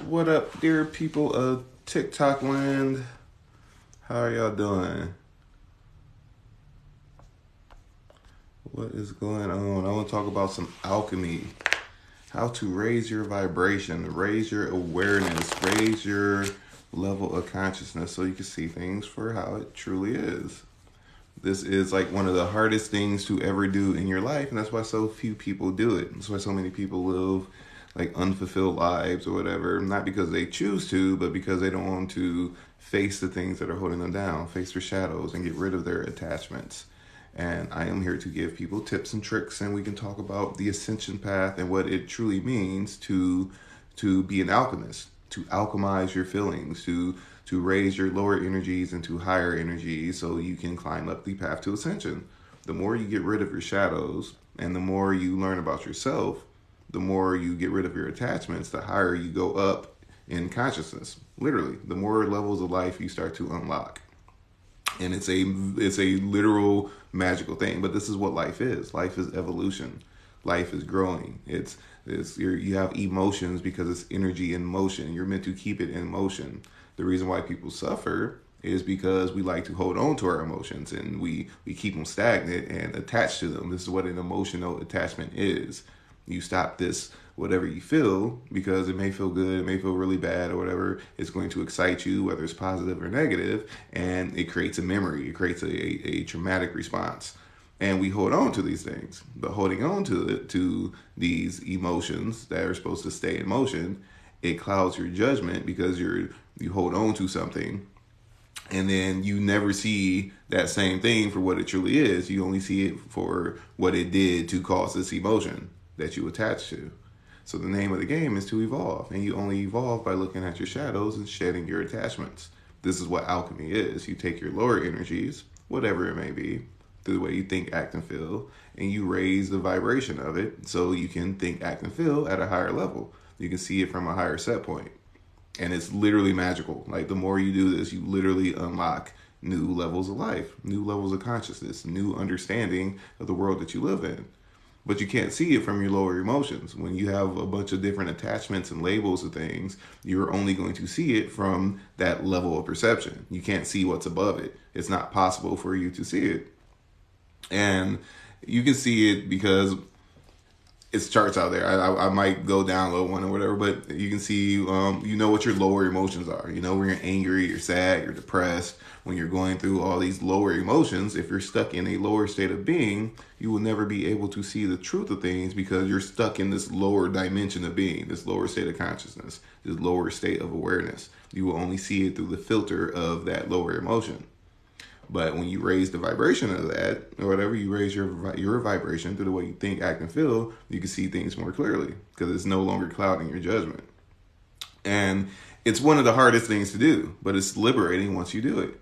What up, dear people of TikTok land? How are y'all doing? What is going on? I want to talk about some alchemy. How to raise your vibration, raise your awareness, raise your level of consciousness so you can see things for how it truly is. This is like one of the hardest things to ever do in your life, and that's why so few people do it. That's why so many people live like unfulfilled lives or whatever, not because they choose to, but because they don't want to face the things that are holding them down, face their shadows, and get rid of their attachments. And I am here to give people tips and tricks, and we can talk about the ascension path and what it truly means to be an alchemist, to alchemize your feelings, to raise your lower energies into higher energies so you can climb up the path to ascension. The more you get rid of your shadows and the more you learn about yourself, the more you get rid of your attachments, the higher you go up in consciousness. Literally, the more levels of life you start to unlock. And it's a literal magical thing. But this is what life is. Life is evolution. Life is growing. You have emotions because it's energy in motion. You're meant to keep it in motion. The reason why people suffer is because we like to hold on to our emotions and we keep them stagnant and attached to them. This is what an emotional attachment is. You stop this, whatever you feel, because it may feel good, it may feel really bad or whatever. It's going to excite you, whether it's positive or negative, and it creates a memory. It creates a traumatic response. And we hold on to these things. But holding on to these emotions that are supposed to stay in motion, it clouds your judgment because you hold on to something. And then you never see that same thing for what it truly is. You only see it for what it did to cause this emotion that you attach to. So the name of the game is to evolve. And you only evolve by looking at your shadows and shedding your attachments. This is what alchemy is. You take your lower energies, whatever it may be, through the way you think, act, and feel, and you raise the vibration of it so you can think, act, and feel at a higher level. You can see it from a higher set point. And it's literally magical. Like the more you do this, you literally unlock new levels of life, new levels of consciousness, new understanding of the world that you live in. But you can't see it from your lower emotions. When you have a bunch of different attachments and labels of things, you're only going to see it from that level of perception. You can't see what's above it. It's not possible for you to see it. And you can see it because it's charts out there. I might go download one or whatever, but you can see, you know what your lower emotions are. You know when you're angry, you're sad, you're depressed. When you're going through all these lower emotions, if you're stuck in a lower state of being, you will never be able to see the truth of things because you're stuck in this lower dimension of being, this lower state of consciousness, this lower state of awareness. You will only see it through the filter of that lower emotion. But when you raise the vibration of that, or whatever, you raise your vibration through the way you think, act, and feel, you can see things more clearly because it's no longer clouding your judgment. And it's one of the hardest things to do, but it's liberating once you do it.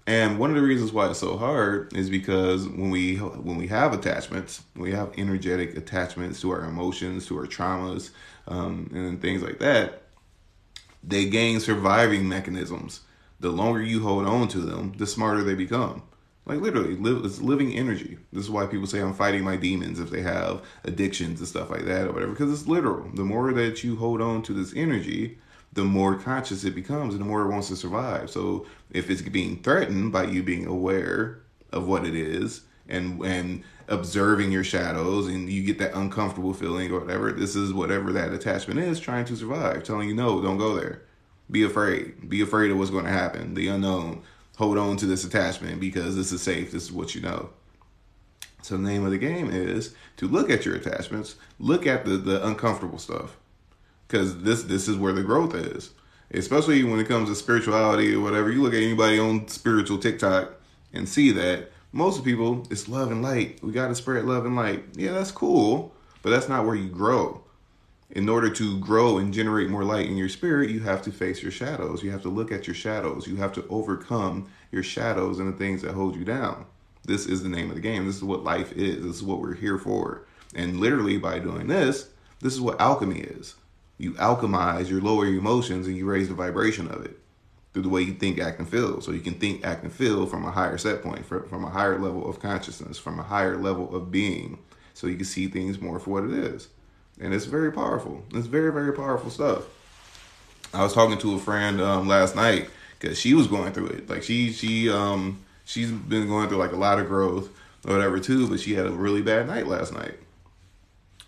And one of the reasons why it's so hard is because when we have attachments, we have energetic attachments to our emotions, to our traumas, and things like that, they gain surviving mechanisms. The longer you hold on to them, the smarter they become. Like literally, it's living energy. This is why people say I'm fighting my demons if they have addictions and stuff like that or whatever, because it's literal. The more that you hold on to this energy, the more conscious it becomes and the more it wants to survive. So if it's being threatened by you being aware of what it is and observing your shadows and you get that uncomfortable feeling or whatever, this is whatever that attachment is trying to survive, telling you, no, don't go there. Be afraid. Be afraid of what's going to happen. The unknown. Hold on to this attachment because this is safe. This is what you know. So the name of the game is to look at your attachments. Look at the uncomfortable stuff. Because this is where the growth is. Especially when it comes to spirituality or whatever. You look at anybody on spiritual TikTok and see that most people, it's love and light. We got to spread love and light. Yeah, that's cool. But that's not where you grow. In order to grow and generate more light in your spirit, you have to face your shadows. You have to look at your shadows. You have to overcome your shadows and the things that hold you down. This is the name of the game. This is what life is. This is what we're here for. And literally by doing this is what alchemy is. You alchemize your lower emotions and you raise the vibration of it through the way you think, act, and feel. So you can think, act, and feel from a higher set point, from a higher level of consciousness, from a higher level of being. So you can see things more for what it is. And it's very powerful. It's very, very powerful stuff. I was talking to a friend last night because she was going through it. Like she's been going through like a lot of growth or whatever too, but she had a really bad night last night.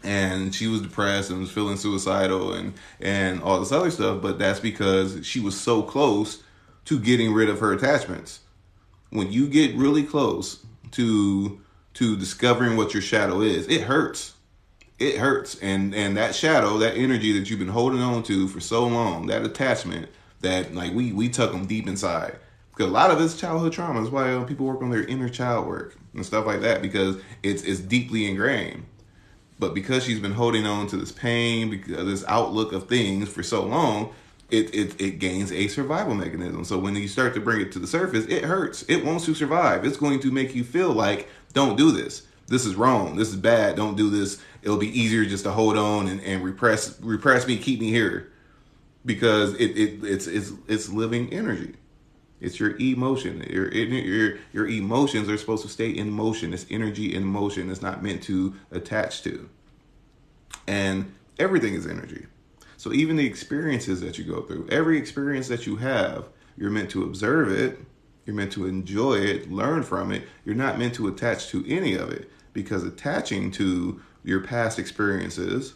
And she was depressed and was feeling suicidal and all this other stuff, but that's because she was so close to getting rid of her attachments. When you get really close to discovering what your shadow is, it hurts. It hurts. And that shadow, that energy that you've been holding on to for so long, that attachment that like we tuck them deep inside. Because a lot of it's childhood trauma. That's why people work on their inner child work and stuff like that, because it's deeply ingrained. But because she's been holding on to this pain, because this outlook of things for so long, it gains a survival mechanism. So when you start to bring it to the surface, it hurts. It wants to survive. It's going to make you feel like, don't do this. This is wrong. This is bad. Don't do this. It'll be easier just to hold on and repress me, keep me here. Because it's living energy. It's your emotion. Your emotions are supposed to stay in motion. It's energy in motion. It's not meant to attach to. And everything is energy. So even the experiences that you go through, every experience that you have, you're meant to observe it. You're meant to enjoy it, learn from it. You're not meant to attach to any of it, because attaching to your past experiences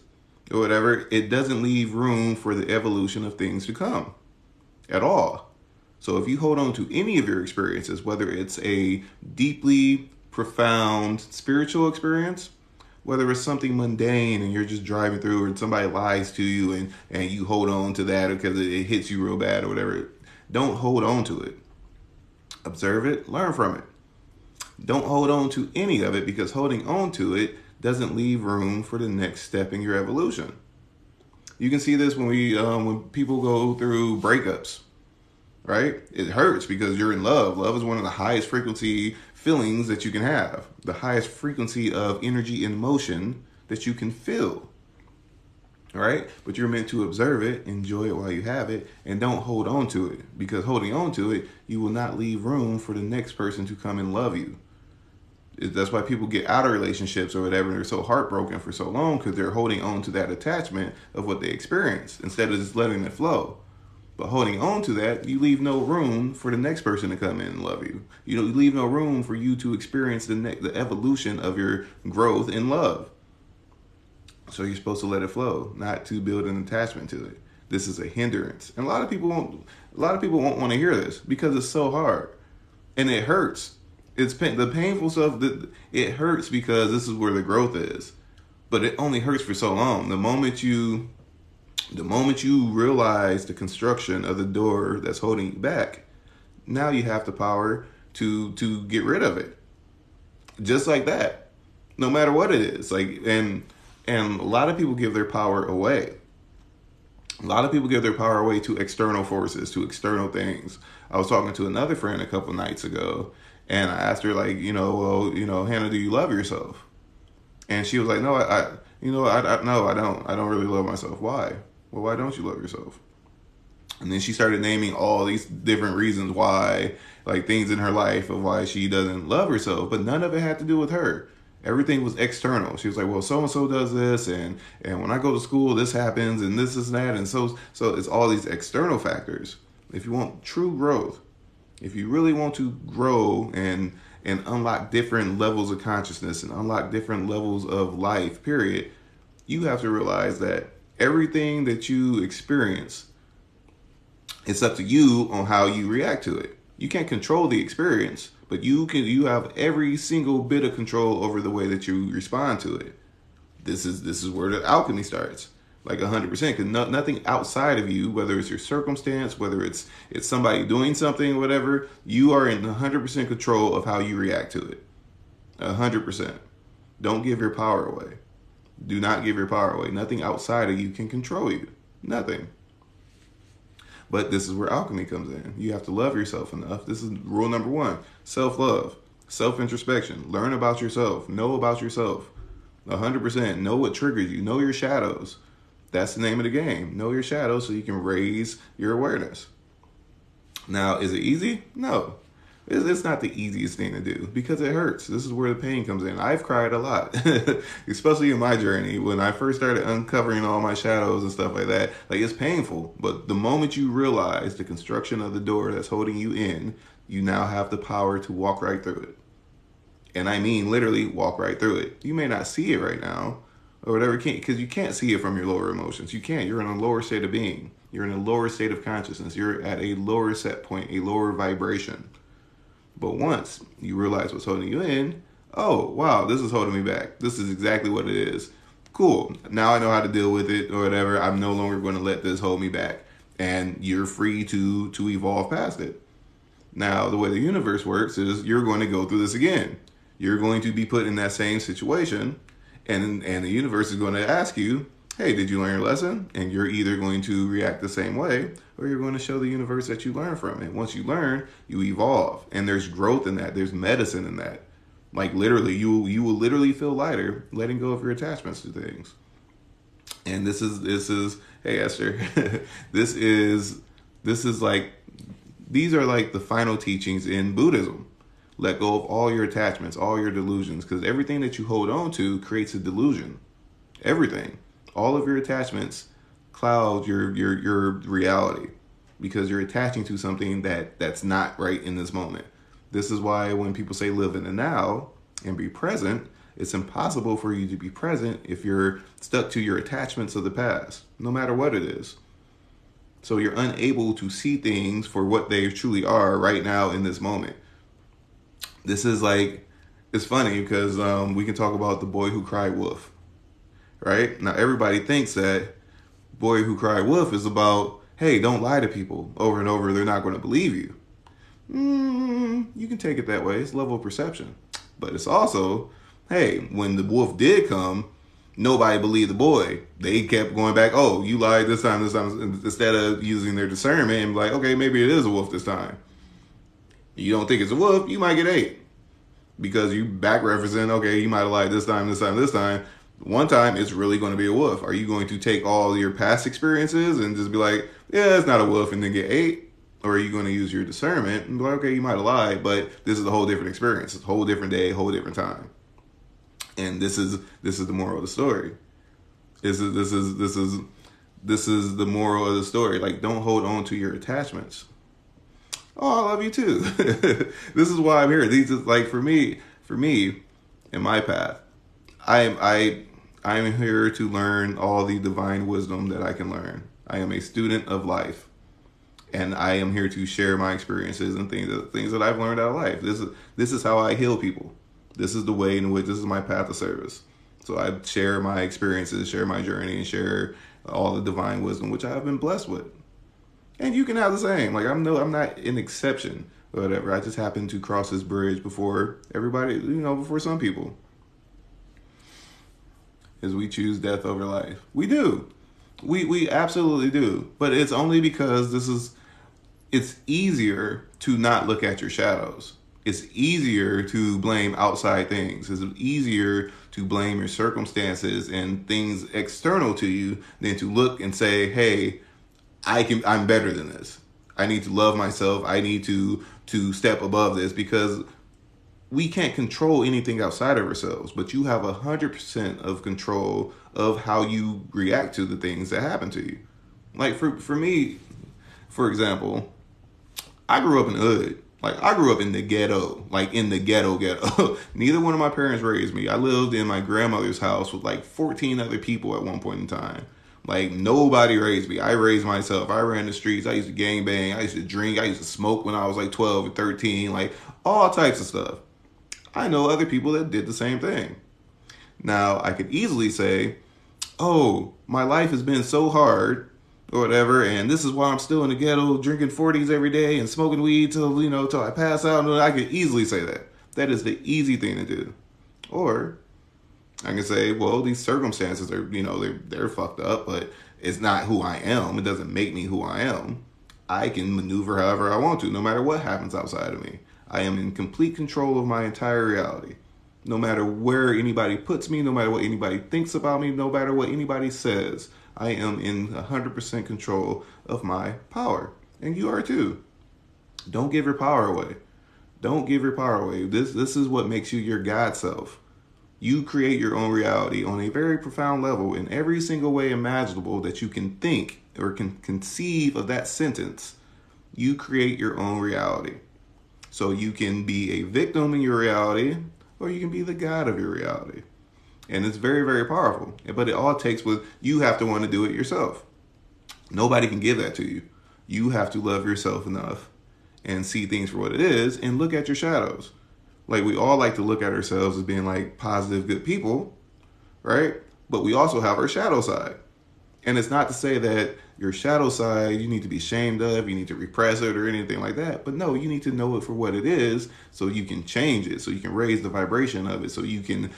or whatever, it doesn't leave room for the evolution of things to come at all. So if you hold on to any of your experiences, whether it's a deeply profound spiritual experience, whether it's something mundane and you're just driving through and somebody lies to you and you hold on to that because it hits you real bad or whatever, don't hold on to it. Observe it, learn from it. Don't hold on to any of it, because holding on to it doesn't leave room for the next step in your evolution. You can see this when people go through breakups. Right? It hurts because you're in love. Love is one of the highest frequency feelings that you can have. The highest frequency of energy and motion that you can feel. Right? But you're meant to observe it, enjoy it while you have it, and don't hold on to it. Because holding on to it, you will not leave room for the next person to come and love you. That's why people get out of relationships or whatever, and they're so heartbroken for so long, because they're holding on to that attachment of what they experienced instead of just letting it flow. But holding on to that, you leave no room for the next person to come in and love you. You leave no room for you to experience the evolution of your growth in love. So you're supposed to let it flow, not to build an attachment to it. This is a hindrance, and a lot of people won't want to hear this because it's so hard, and it hurts. It's the painful stuff that it hurts, because this is where the growth is. But it only hurts for so long. The moment you realize the construction of the door that's holding you back, now you have the power to get rid of it. Just like that. No matter what it is. And a lot of people give their power away. A lot of people give their power away to external forces, to external things. I was talking to another friend a couple nights ago, and I asked her, like, Hannah, do you love yourself? And she was like, no, no, I don't. I don't really love myself. Why? Well, why don't you love yourself? And then she started naming all these different reasons why, like things in her life of why she doesn't love herself, but none of it had to do with her. Everything was external. She was like, well, so-and-so does this, and when I go to school, this happens, and this is that, and so it's all these external factors. If you want true growth, if you really want to grow and unlock different levels of consciousness and unlock different levels of life, period, you have to realize that everything that you experience, it's up to you on how you react to it. You can't control the experience, but you have every single bit of control over the way that you respond to it. This is where the alchemy starts, like 100%. Because nothing outside of you, whether it's your circumstance, whether it's somebody doing something, whatever, you are in 100% control of how you react to it. 100%. Don't give your power away. Do not give your power away. Nothing outside of you can control you. Nothing. But this is where alchemy comes in. You have to love yourself enough. This is rule number 1. Self-love. Self-introspection. Learn about yourself. Know about yourself. 100%. Know what triggers you. Know your shadows. That's the name of the game. Know your shadows so you can raise your awareness. Now, is it easy? No. It's not the easiest thing to do because it hurts. This is where the pain comes in. I've cried a lot, especially in my journey. When I first started uncovering all my shadows and stuff like that, like it's painful. But the moment you realize the construction of the door that's holding you in, you now have the power to walk right through it. And I mean literally walk right through it. You may not see it right now or whatever, because you can't see it from your lower emotions. You can't. You're in a lower state of being. You're in a lower state of consciousness. You're at a lower set point, a lower vibration. But once you realize what's holding you in, oh, wow, this is holding me back. This is exactly what it is. Cool. Now I know how to deal with it or whatever. I'm no longer going to let this hold me back. And you're free to evolve past it. Now, the way the universe works is you're going to go through this again. You're going to be put in that same situation. And the universe is going to ask you, hey, did you learn your lesson? And you're either going to react the same way or you're going to show the universe that you learn from it. Once you learn, you evolve. And there's growth in that. There's medicine in that. Like literally, you will literally feel lighter letting go of your attachments to things. And this is hey Esther, this is like, these are like the final teachings in Buddhism. Let go of all your attachments, all your delusions, because everything that you hold on to creates a delusion. Everything. All of your attachments cloud your reality because you're attaching to something that's not right in this moment. This is why when people say live in the now and be present, it's impossible for you to be present if you're stuck to your attachments of the past, no matter what it is. So you're unable to see things for what they truly are right now in this moment. This is like, it's funny because we can talk about the boy who cried wolf. Right? Now, everybody thinks that Boy Who Cried Wolf is about, hey, don't lie to people over and over. They're not going to believe you. You can take it that way. It's level of perception. But it's also, hey, when the wolf did come, nobody believed the boy. They kept going back, oh, you lied this time, instead of using their discernment and be like, okay, maybe it is a wolf this time. You don't think it's a wolf, you might get ate. Because you back referencing, okay, you might have lied this time. One time, it's really going to be a wolf. Are you going to take all your past experiences and just be like, yeah, it's not a wolf, and then get ate? Or are you going to use your discernment and be like, okay, you might have lied, but this is a whole different experience. It's a whole different day, a whole different time. And this is the moral of the story. This is the moral of the story. Like, don't hold on to your attachments. Oh, I love you too. This is why I'm here. These is like for me, in my path, I'm here to learn all the divine wisdom that I can learn. I am a student of life, and I am here to share my experiences and things that I've learned out of life. This is how I heal people. This is the way in which this is my path of service. So I share my experiences, share my journey, and share all the divine wisdom which I have been blessed with. And you can have the same. Like I'm not an exception or whatever. I just happen to cross this bridge before everybody, before some people. Is we choose death over life. We do. We absolutely do. But it's only because it's easier to not look at your shadows. It's easier to blame outside things. It's easier to blame your circumstances and things external to you than to look and say, hey, I'm better than this. I need to love myself. I need to step above this, because we can't control anything outside of ourselves, but you have 100% of control of how you react to the things that happen to you. Like for me, for example, I grew up in the hood. Like I grew up in the ghetto, like in the ghetto. Neither one of my parents raised me. I lived in my grandmother's house with like 14 other people at one point in time. Like nobody raised me. I raised myself. I ran the streets. I used to gangbang. I used to drink. I used to smoke when I was like 12 or 13, like all types of stuff. I know other people that did the same thing. Now, I could easily say, oh, my life has been so hard or whatever, and this is why I'm still in the ghetto drinking 40s every day and smoking weed till I pass out. And I could easily say that. That is the easy thing to do. Or I can say, well, these circumstances are, they're fucked up, but it's not who I am. It doesn't make me who I am. I can maneuver however I want to, no matter what happens outside of me. I am in complete control of my entire reality. No matter where anybody puts me, no matter what anybody thinks about me, no matter what anybody says, I am in 100% control of my power. And you are too. Don't give your power away. Don't give your power away. This is what makes you your God self. You create your own reality on a very profound level in every single way imaginable that you can think or can conceive of that sentence. You create your own reality. So you can be a victim in your reality, or you can be the God of your reality. And it's very, very powerful. But it all takes with you have to want to do it yourself. Nobody can give that to you. You have to love yourself enough and see things for what it is and look at your shadows. Like, we all like to look at ourselves as being like positive, good people, right? But we also have our shadow side. And it's not to say that your shadow side you need to be ashamed of, you need to repress it or anything like that. But no, you need to know it for what it is so you can change it, so you can raise the vibration of it, so you can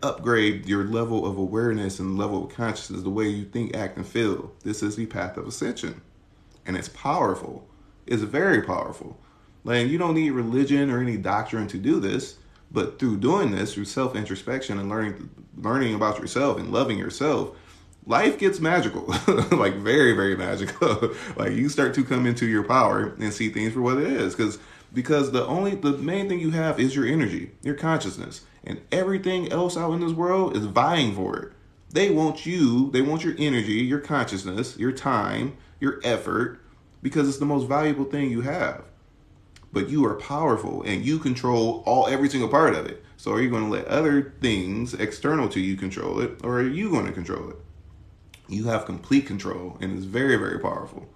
upgrade your level of awareness and level of consciousness, the way you think, act, and feel. This is the path of ascension. And it's powerful. It's very powerful. Like, you don't need religion or any doctrine to do this, but through doing this, through self-introspection and learning about yourself and loving yourself, life gets magical. Like, very, very magical. Like, you start to come into your power and see things for what it is. Because the main thing you have is your energy, your consciousness. And everything else out in this world is vying for it. They want your energy, your consciousness, your time, your effort, because it's the most valuable thing you have. But you are powerful and you control every single part of it. So are you going to let other things external to you control it, or are you going to control it? You have complete control, and it's very, very powerful.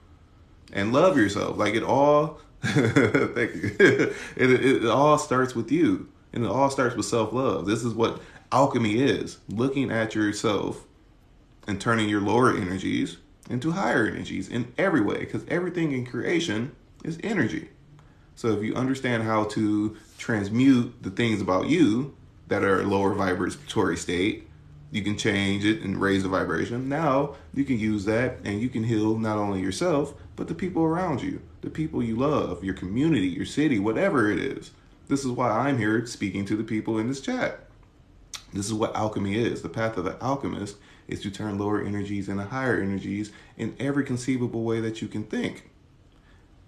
And love yourself. Like, it all, thank you. It all starts with you, and it all starts with self-love. This is what alchemy is: looking at yourself and turning your lower energies into higher energies in every way, because everything in creation is energy. So if you understand how to transmute the things about you that are a lower vibratory state, you can change it and raise the vibration. Now you can use that and you can heal not only yourself, but the people around you, the people you love, your community, your city, whatever it is. This is why I'm here speaking to the people in this chat. This is what alchemy is. The path of the alchemist is to turn lower energies into higher energies in every conceivable way that you can think.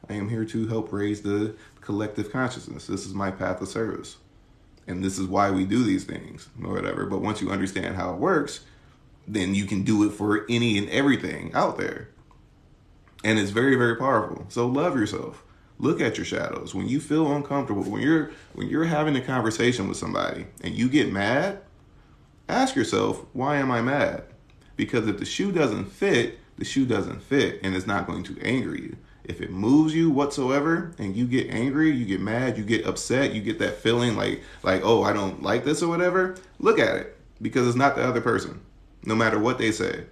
I am here to help raise the collective consciousness. This is my path of service. And this is why we do these things or whatever. But once you understand how it works, then you can do it for any and everything out there. And it's very, very powerful. So love yourself. Look at your shadows. When you feel uncomfortable, when you're having a conversation with somebody and you get mad, ask yourself, why am I mad? Because if the shoe doesn't fit, the shoe doesn't fit, and it's not going to anger you. If it moves you whatsoever and you get angry, you get mad, you get upset, you get that feeling like, oh, I don't like this or whatever, look at it, because it's not the other person, no matter what they say.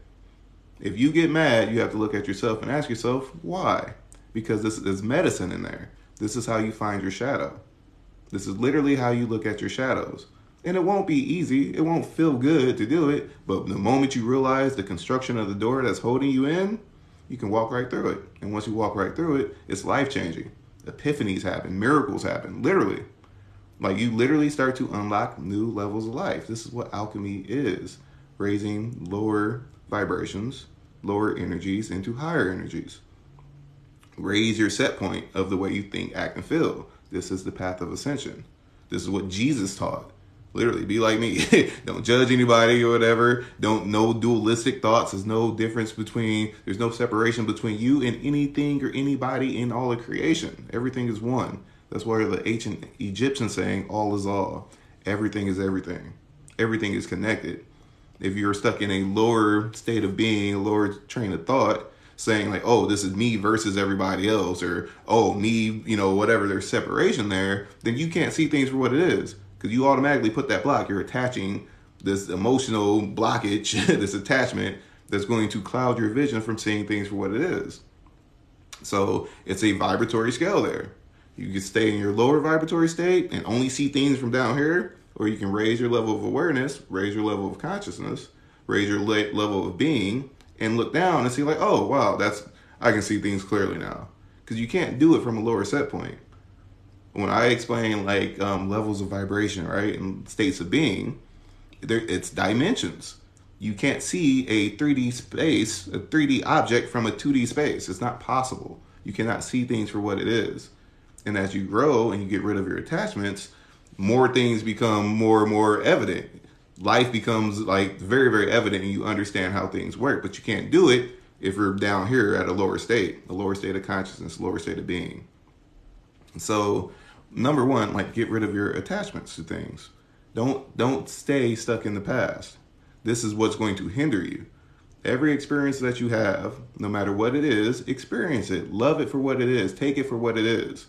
If you get mad, you have to look at yourself and ask yourself, why? Because this is medicine in there. This is how you find your shadow. This is literally how you look at your shadows. And it won't be easy. It won't feel good to do it. But the moment you realize the construction of the door that's holding you in, you can walk right through it. And once you walk right through it, it's life-changing. Epiphanies happen. Miracles happen. Literally. Like, you literally start to unlock new levels of life. This is what alchemy is. Raising lower vibrations, lower energies into higher energies. Raise your set point of the way you think, act, and feel. This is the path of ascension. This is what Jesus taught. Literally, be like me. Don't judge anybody or whatever. No dualistic thoughts. There's no separation between you and anything or anybody in all of creation. Everything is one. That's why the ancient Egyptians saying, all is all. Everything is everything. Everything is connected. If you're stuck in a lower state of being, a lower train of thought, saying like, oh, this is me versus everybody else, or, oh, me, whatever, there's separation there, then you can't see things for what it is. Because you automatically put that block. You're attaching this emotional blockage, this attachment that's going to cloud your vision from seeing things for what it is. So it's a vibratory scale there. You can stay in your lower vibratory state and only see things from down here, or you can raise your level of awareness, raise your level of consciousness, raise your level of being, and look down and see like, oh, wow, I can see things clearly now. Because you can't do it from a lower set point. When I explain like levels of vibration, right, and states of being, it's dimensions. You can't see a 3D space, a 3D object from a 2D space. It's not possible. You cannot see things for what it is. And as you grow and you get rid of your attachments, more things become more and more evident. Life becomes like very, very evident, and you understand how things work. But you can't do it if you're down here at a lower state of consciousness, lower state of being. So number one, like, get rid of your attachments to things. Don't stay stuck in the past. This is what's going to hinder you. Every experience that you have, no matter what it is, experience it. Love it for what it is. Take it for what it is.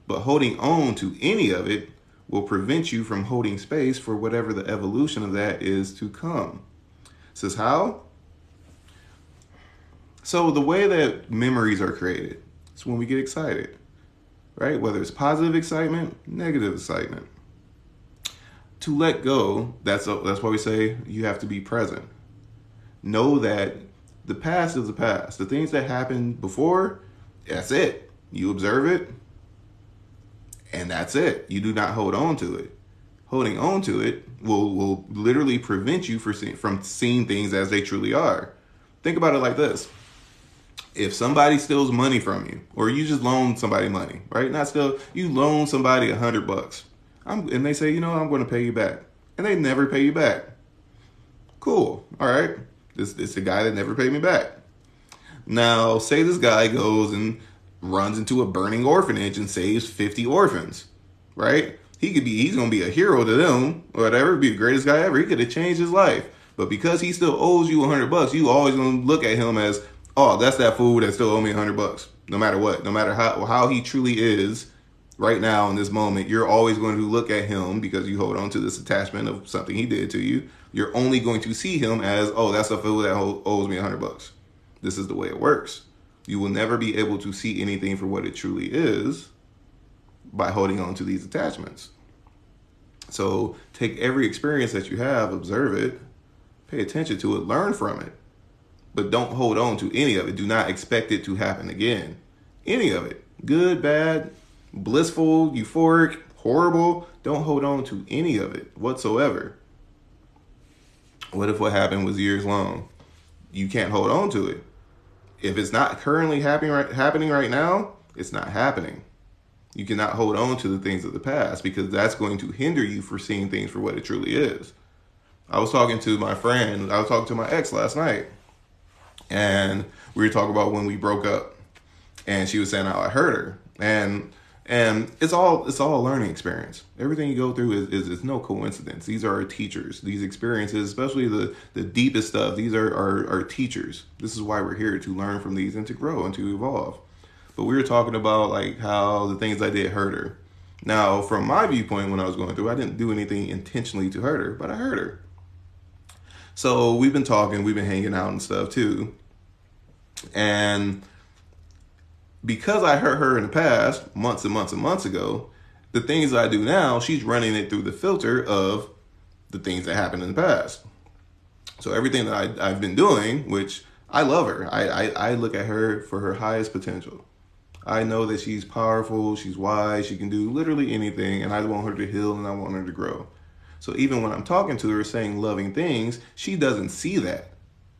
But holding on to any of it will prevent you from holding space for whatever the evolution of that is to come. It says how? So the way that memories are created is when we get excited, right? Whether it's positive excitement, negative excitement. To let go, that's why we say you have to be present. Know that the past is the past. The things that happened before, that's it. You observe it, and that's it. You do not hold on to it. Holding on to it will literally prevent you from seeing things as they truly are. Think about it like this. If somebody steals money from you, or you just loan somebody money, right? Not steal, you loan somebody $100. And they say, I'm going to pay you back. And they never pay you back. Cool. All right. This is the guy that never paid me back. Now, say this guy goes and runs into a burning orphanage and saves 50 orphans, right? He's going to be a hero to them, or whatever, be the greatest guy ever. He could have changed his life. But because he still owes you $100, you always going to look at him as, oh, that's that fool that still owe me $100. No matter what, no matter how he truly is right now in this moment, you're always going to look at him, because you hold on to this attachment of something he did to you. You're only going to see him as, oh, that's a fool that owes me $100. This is the way it works. You will never be able to see anything for what it truly is by holding on to these attachments. So take every experience that you have, observe it, pay attention to it, learn from it, but don't hold on to any of it. Do not expect it to happen again. Any of it, good, bad, blissful, euphoric, horrible, don't hold on to any of it whatsoever. What if what happened was years long? You can't hold on to it. If it's not currently happening right now, it's not happening. You cannot hold on to the things of the past, because that's going to hinder you for seeing things for what it truly is. I was talking to my ex last night, and we were talking about when we broke up, and she was saying how I hurt her. And it's all a learning experience. Everything you go through is no coincidence. These are our teachers. These experiences, especially the deepest stuff, these are our teachers. This is why we're here, to learn from these and to grow and to evolve. But we were talking about like how the things I did hurt her. Now, from my viewpoint, when I was going through, I didn't do anything intentionally to hurt her, but I hurt her. So we've been talking, we've been hanging out and stuff too. And because I hurt her in the past, months and months and months ago, the things I do now, she's running it through the filter of the things that happened in the past. So everything that I've been doing, which I love her, I look at her for her highest potential. I know that she's powerful, she's wise, she can do literally anything, and I want her to heal and I want her to grow. So even when I'm talking to her, saying loving things, she doesn't see that.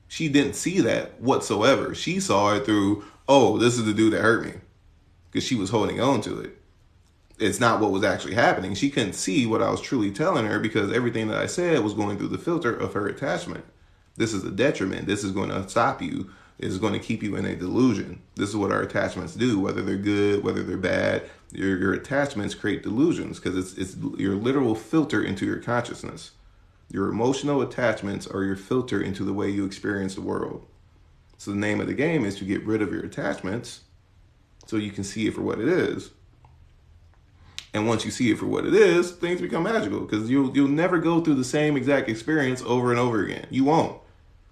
She didn't see that whatsoever. She saw it through, oh, this is the dude that hurt me, because she was holding on to it. It's not what was actually happening. She couldn't see what I was truly telling her, because everything that I said was going through the filter of her attachment. This is a detriment. This is going to stop you. This is going to keep you in a delusion. This is what our attachments do, whether they're good, whether they're bad. Your attachments create delusions, because it's your literal filter into your consciousness. Your emotional attachments are your filter into the way you experience the world. So the name of the game is to get rid of your attachments so you can see it for what it is. And once you see it for what it is, things become magical, because you'll never go through the same exact experience over and over again. You won't.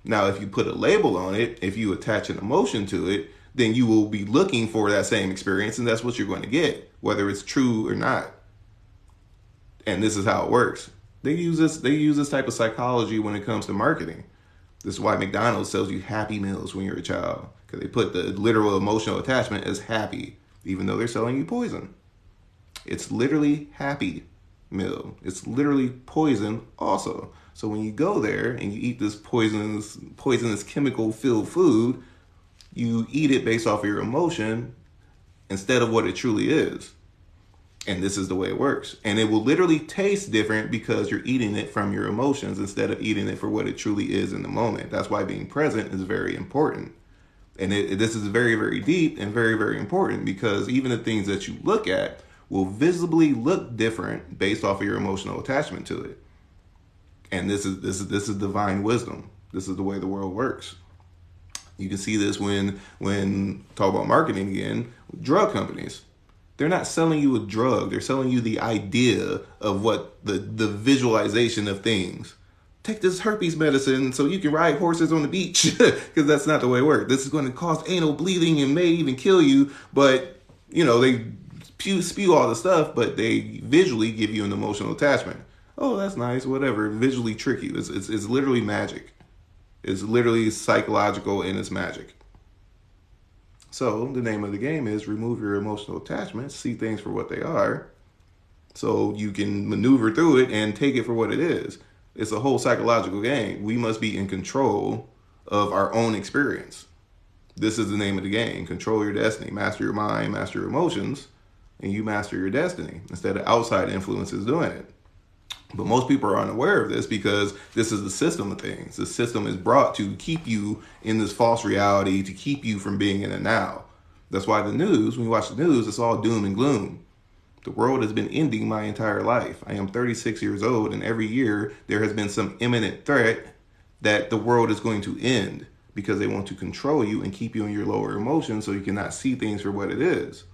Now, if you put a label on it, if you attach an emotion to it, then you will be looking for that same experience, and that's what you're going to get, whether it's true or not. And this is how it works. They use this type of psychology when it comes to marketing. This is why McDonald's sells you Happy Meals when you're a child, because they put the literal emotional attachment as happy, even though they're selling you poison. It's literally Happy Meal. It's literally poison also. So when you go there and you eat this poisonous chemical-filled food, you eat it based off of your emotion, instead of what it truly is. And this is the way it works. And it will literally taste different because you're eating it from your emotions instead of eating it for what it truly is in the moment. That's why being present is very important. And this is very, very deep and very, very important, because even the things that you look at will visibly look different based off of your emotional attachment to it. And this is divine wisdom. This is the way the world works. You can see this when talk about marketing again, drug companies. They're not selling you a drug. They're selling you the idea of what the visualization of things. Take this herpes medicine so you can ride horses on the beach, because that's not the way it works. This is going to cause anal bleeding and may even kill you. But, they spew all the stuff, but they visually give you an emotional attachment. Oh, that's nice, whatever. Visually trick you. It's literally magic. It's literally psychological and it's magic. So the name of the game is remove your emotional attachments, see things for what they are, so you can maneuver through it and take it for what it is. It's a whole psychological game. We must be in control of our own experience. This is the name of the game. Control your destiny. Master your mind, master your emotions, and you master your destiny instead of outside influences doing it. But most people are unaware of this because this is the system of things. The system is brought to keep you in this false reality, to keep you from being in the now. That's why the news, when you watch the news, it's all doom and gloom. The world has been ending my entire life. I am 36 years old, and every year there has been some imminent threat that the world is going to end because they want to control you and keep you in your lower emotions so you cannot see things for what it is.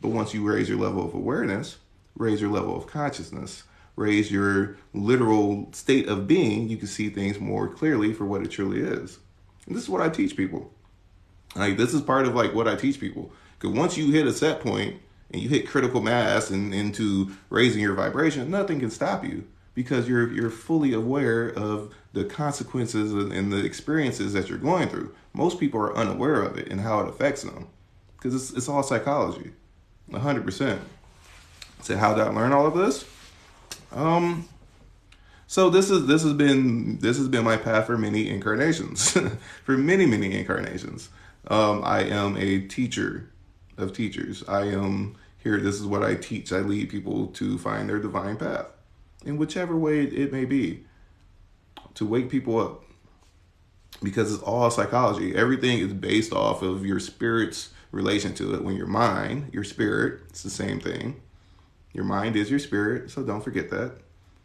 But once you raise your level of awareness, raise your level of consciousness, raise your literal state of being, you can see things more clearly for what it truly is. And this is what I teach people. This is part of what I teach people. Because once you hit a set point and you hit critical mass and into raising your vibration, nothing can stop you because you're fully aware of the consequences and the experiences that you're going through. Most people are unaware of it and how it affects them because it's all psychology, 100%. So how did I learn all of this? So this has been my path for many incarnations, for many incarnations. I am a teacher of teachers. I am here. This is what I teach. I lead people to find their divine path in whichever way it may be, to wake people up, because it's all psychology. Everything is based off of your spirit's relation to it. When your mind, your spirit, it's the same thing. Your mind is your spirit, so don't forget that.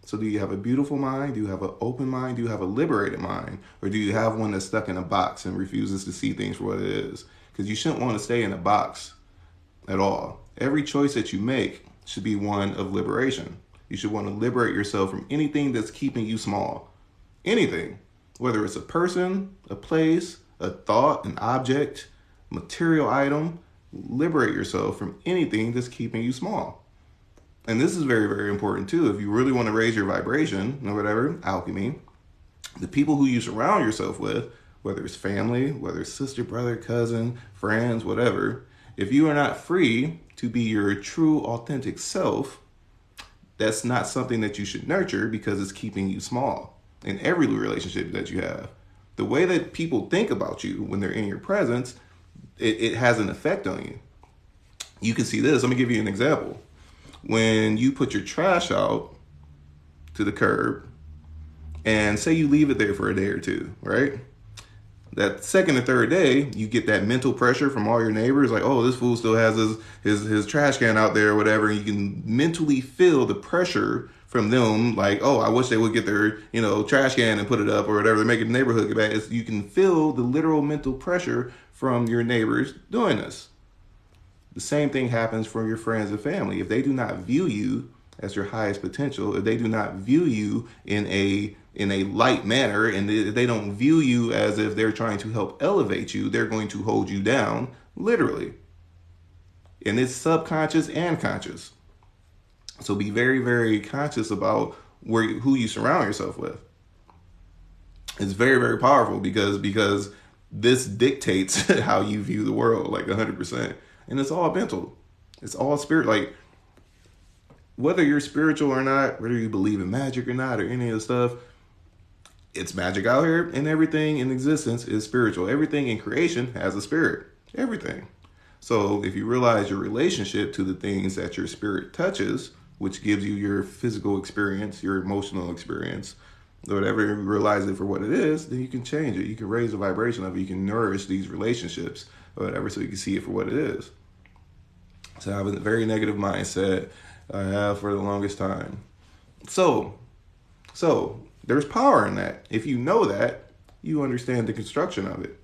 So do you have a beautiful mind? Do you have an open mind? Do you have a liberated mind? Or do you have one that's stuck in a box and refuses to see things for what it is? Because you shouldn't want to stay in a box at all. Every choice that you make should be one of liberation. You should want to liberate yourself from anything that's keeping you small. Anything. Whether it's a person, a place, a thought, an object, material item. Liberate yourself from anything that's keeping you small. And this is very, very important too. If you really want to raise your vibration or whatever, alchemy, the people who you surround yourself with, whether it's family, whether it's sister, brother, cousin, friends, whatever, if you are not free to be your true, authentic self, that's not something that you should nurture because it's keeping you small in every relationship that you have. The way that people think about you when they're in your presence, it has an effect on you. You can see this. Let me give you an example. When you put your trash out to the curb and say you leave it there for a day or two, right? That second or third day, you get that mental pressure from all your neighbors, like, oh, this fool still has his trash can out there or whatever. And you can mentally feel the pressure from them, like, oh, I wish they would get their, trash can and put it up or whatever. They're making the neighborhood get back. You can feel the literal mental pressure from your neighbors doing this. The same thing happens for your friends and family. If they do not view you as your highest potential, if they do not view you in a light manner, and if they don't view you as if they're trying to help elevate you, they're going to hold you down, literally. And it's subconscious and conscious. So be very, very conscious about who you surround yourself with. It's very, very powerful because this dictates how you view the world, like 100%. And it's all mental. It's all spirit. Like, whether you're spiritual or not, whether you believe in magic or not, or any of the stuff, it's magic out here, and everything in existence is spiritual. Everything in creation has a spirit. Everything. So if you realize your relationship to the things that your spirit touches, which gives you your physical experience, your emotional experience, or whatever, you realize it for what it is, then you can change it. You can raise the vibration of it. You can nourish these relationships or whatever, so you can see it for what it is. So I have a very negative mindset. I have for the longest time. So there's power in that. If you know that, you understand the construction of it.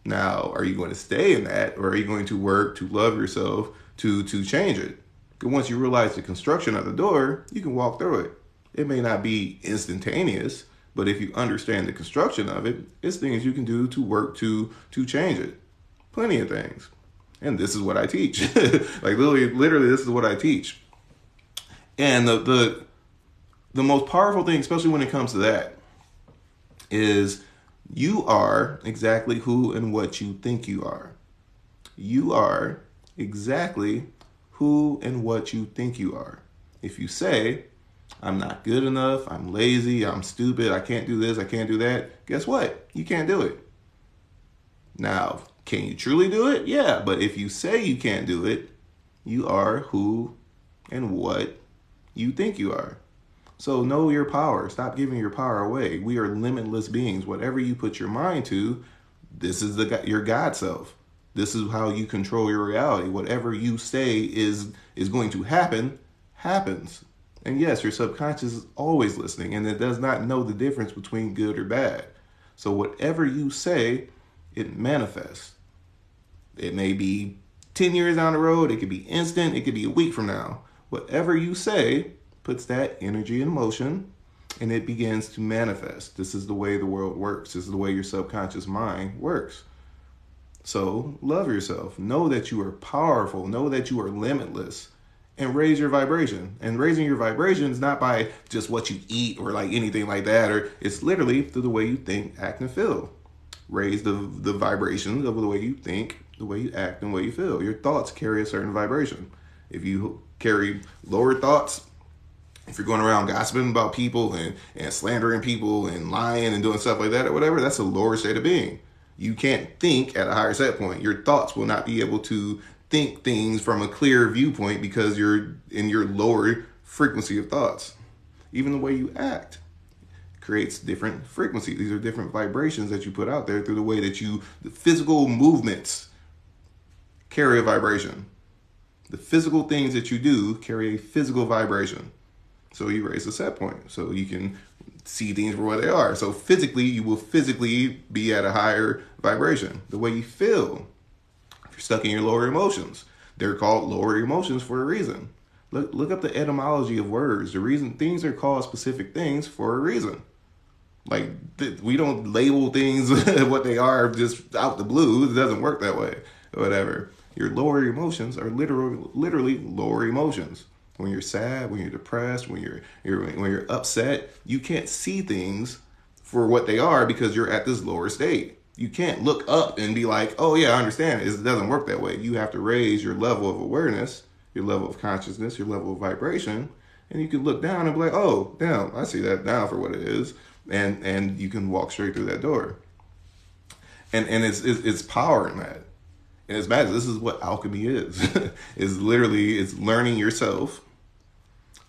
Now, are you going to stay in that, or are you going to work to love yourself to change it? Because once you realize the construction of the door, you can walk through it. It may not be instantaneous, but if you understand the construction of it, it's things you can do to work to change it. Plenty of things. And this is what I teach. Like literally, this is what I teach. And the most powerful thing, especially when it comes to that, is you are exactly who and what you think you are. You are exactly who and what you think you are. If you say, I'm not good enough, I'm lazy, I'm stupid, I can't do this, I can't do that, guess what? You can't do it. Now, can you truly do it? Yeah, but if you say you can't do it, you are who and what you think you are. So know your power. Stop giving your power away. We are limitless beings. Whatever you put your mind to, this is your God self. This is how you control your reality. Whatever you say is going to happen, happens. And yes, your subconscious is always listening, and it does not know the difference between good or bad. So whatever you say, it manifests. It may be 10 years down the road. It could be instant. It could be a week from now. Whatever you say puts that energy in motion, and it begins to manifest. This is the way the world works. This is the way your subconscious mind works. So love yourself. Know that you are powerful. Know that you are limitless, and raise your vibration. And raising your vibration is not by just what you eat or like anything like that, or it's literally through the way you think, act, and feel. Raise the vibrations of the way you think, the way you act, and the way you feel. Your thoughts carry a certain vibration. If you carry lower thoughts, if you're going around gossiping about people and slandering people and lying and doing stuff like that or whatever, that's a lower state of being. You can't think at a higher set point. Your thoughts will not be able to think things from a clear viewpoint because you're in your lower frequency of thoughts. Even the way you act creates different frequencies. These are different vibrations that you put out there through the way that the physical movements carry a vibration. The physical things that you do carry a physical vibration. So you raise a set point so you can see things for what they are. So physically, you will physically be at a higher vibration. The way you feel, if you're stuck in your lower emotions, they're called lower emotions for a reason. Look up the etymology of words. The reason things are called specific things for a reason. Like we don't label things what they are just out the blue. It doesn't work that way or whatever. Your lower emotions are literally lower emotions. When you're sad, when you're depressed, when you're upset, you can't see things for what they are because you're at this lower state. You can't look up and be like, oh yeah, I understand. It doesn't work that way. You have to raise your level of awareness, your level of consciousness, your level of vibration, and you can look down and be like, oh, damn, I see that now for what it is, and you can walk straight through that door. And it's power in that. And it's magic. This is what alchemy is. It's learning yourself,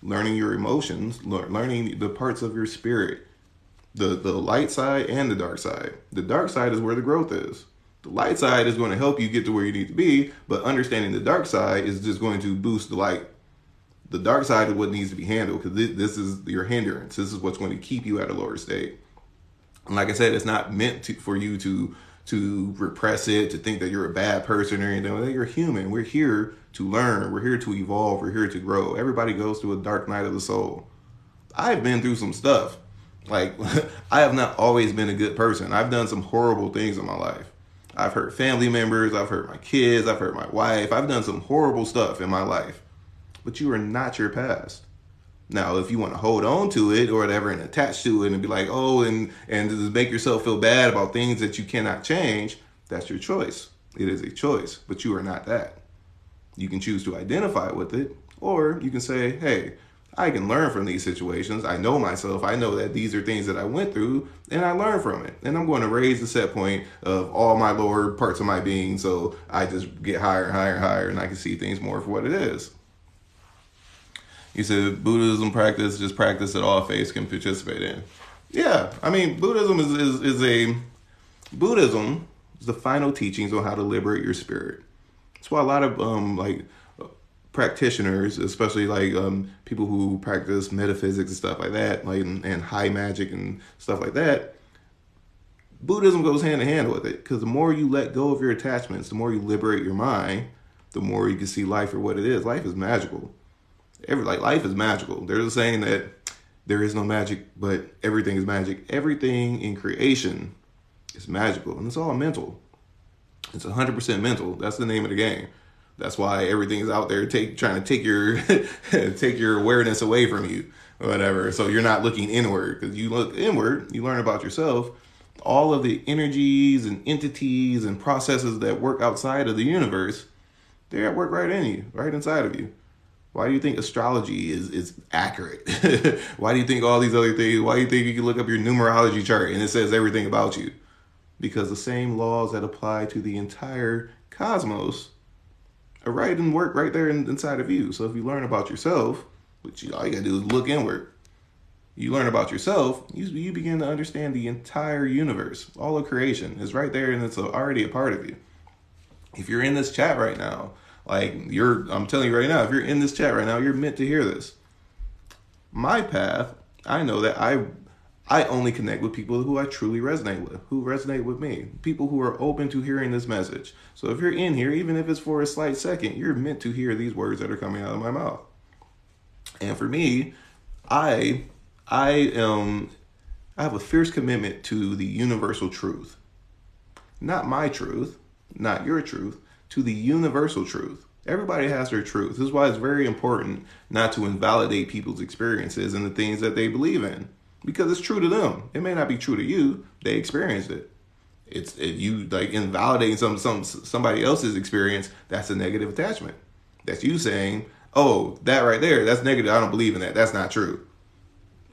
learning your emotions, learning the parts of your spirit, the light side and the dark side. The dark side is where the growth is. The light side is going to help you get to where you need to be, but understanding the dark side is just going to boost the light. The dark side is what needs to be handled because this is your hindrance. This is what's going to keep you at a lower state. And like I said, it's not meant for you to repress it, to think that you're a bad person or anything. You're human. We're here to learn. We're here to evolve. We're here to grow. Everybody goes through a dark night of the soul. I've been through some stuff. Like, I have not always been a good person. I've done some horrible things in my life. I've hurt family members. I've hurt my kids. I've hurt my wife. I've done some horrible stuff in my life. But you are not your past. Now, if you want to hold on to it or whatever and attach to it and be like, oh, and just make yourself feel bad about things that you cannot change, that's your choice. It is a choice, but you are not that. You can choose to identify with it, or you can say, hey, I can learn from these situations. I know myself. I know that these are things that I went through, and I learn from it. And I'm going to raise the set point of all my lower parts of my being, so I just get higher and higher and higher, and I can see things more for what it is. You said Buddhism practice, just practice that all faiths can participate in. Yeah, I mean, Buddhism Buddhism is the final teachings on how to liberate your spirit. That's why a lot of practitioners, especially people who practice metaphysics and stuff like that, and high magic and stuff like that, Buddhism goes hand in hand with it. Because the more you let go of your attachments, the more you liberate your mind, the more you can see life for what it is. Life is magical. Life is magical. There's a saying that there is no magic, but everything is magic. Everything in creation is magical, and it's all mental. It's 100% mental. That's the name of the game. That's why everything is out there trying to take your take your awareness away from you, or whatever. So you're not looking inward, because you look inward, you learn about yourself. All of the energies and entities and processes that work outside of the universe, they're at work right in you, right inside of you. Why do you think astrology is accurate? Why do you think all these other things? Why do you think you can look up your numerology chart and it says everything about you? Because the same laws that apply to the entire cosmos are right and work right there inside of you. So if you learn about yourself, which all you gotta do is look inward. You learn about yourself, you begin to understand the entire universe. All of creation is right there, and it's already a part of you. If you're in this chat right now, I'm telling you right now, if you're in this chat right now, you're meant to hear this. My path, I know that I only connect with people who I truly resonate with, who resonate with me, people who are open to hearing this message. So if you're in here, even if it's for a slight second, you're meant to hear these words that are coming out of my mouth. And for me, I have a fierce commitment to the universal truth. Not my truth, not your truth, to the universal truth. Everybody has their truth. This is why it's very important not to invalidate people's experiences and the things that they believe in, because it's true to them. It may not be true to you. They experienced it. If you invalidating somebody else's experience, that's a negative attachment. That's you saying, "Oh, that right there, that's negative. I don't believe in that. That's not true."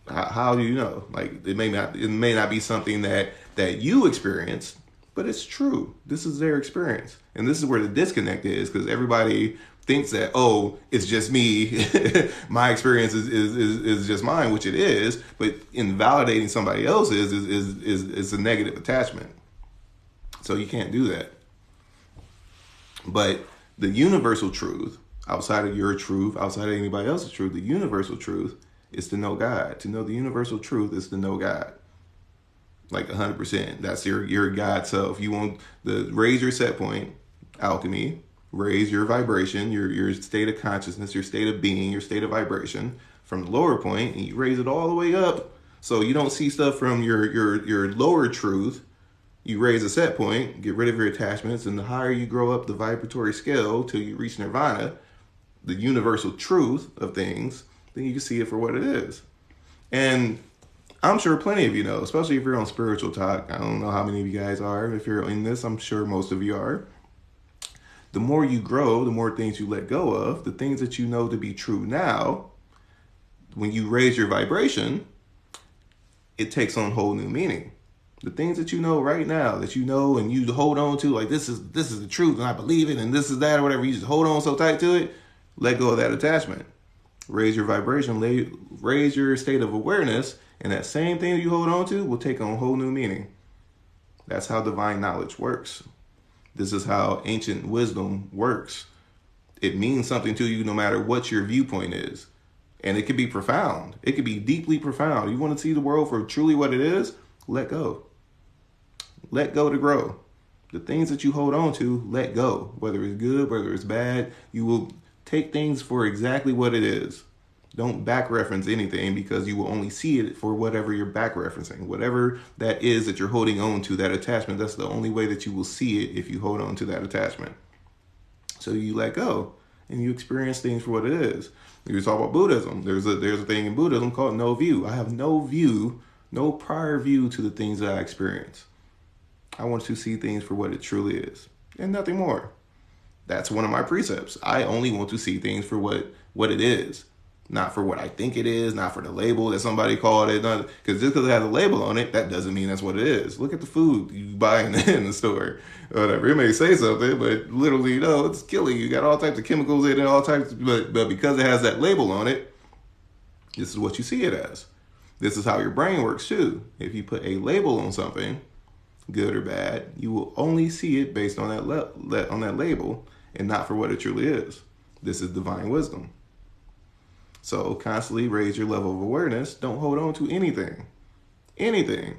How do you know? It may not be something that you experienced, but it's true. This is their experience. And this is where the disconnect is, because everybody thinks that, oh, it's just me. My experience is just mine, which it is. But invalidating somebody else's is a negative attachment. So you can't do that. But the universal truth, outside of your truth, outside of anybody else's truth, the universal truth is to know God. To know the universal truth is to know God. 100%. That's your God self. You want to raise your set point, alchemy, raise your vibration, your state of consciousness, your state of being, your state of vibration from the lower point, and you raise it all the way up so you don't see stuff from your lower truth. You raise a set point, get rid of your attachments, and the higher you grow up the vibratory scale till you reach nirvana, the universal truth of things, then you can see it for what it is. And I'm sure plenty of you know, especially if you're on Spiritual Talk. I don't know how many of you guys are. If you're in this, I'm sure most of you are. The more you grow, the more things you let go of, the things that you know to be true now, when you raise your vibration, it takes on whole new meaning. The things that you know right now, that you know and you hold on to, this is the truth and I believe it and this is that or whatever, you just hold on so tight to it, let go of that attachment. Raise your vibration, raise your state of awareness, and that same thing that you hold on to will take on whole new meaning. That's how divine knowledge works. This is how ancient wisdom works. It means something to you no matter what your viewpoint is. And it can be profound. It can be deeply profound. You want to see the world for truly what it is? Let go. Let go to grow. The things that you hold on to, let go. Whether it's good, whether it's bad, you will take things for exactly what it is. Don't back reference anything, because you will only see it for whatever you're back referencing. Whatever that is that you're holding on to, that attachment, that's the only way that you will see it if you hold on to that attachment. So you let go and you experience things for what it is. You talk about Buddhism. There's a thing in Buddhism called no view. I have no view, no prior view to the things that I experience. I want to see things for what it truly is and nothing more. That's one of my precepts. I only want to see things for what it is. Not for what I think it is, not for the label that somebody called it. Because just because it has a label on it, that doesn't mean that's what it is. Look at the food you buy in the store or whatever. It may say something, but literally, no, it's killing you. You got all types of chemicals in it, all types. But because it has that label on it, this is what you see it as. This is how your brain works too. If you put a label on something, good or bad, you will only see it based on on that label and not for what it truly is. This is divine wisdom. So constantly raise your level of awareness. Don't hold on to anything. Anything.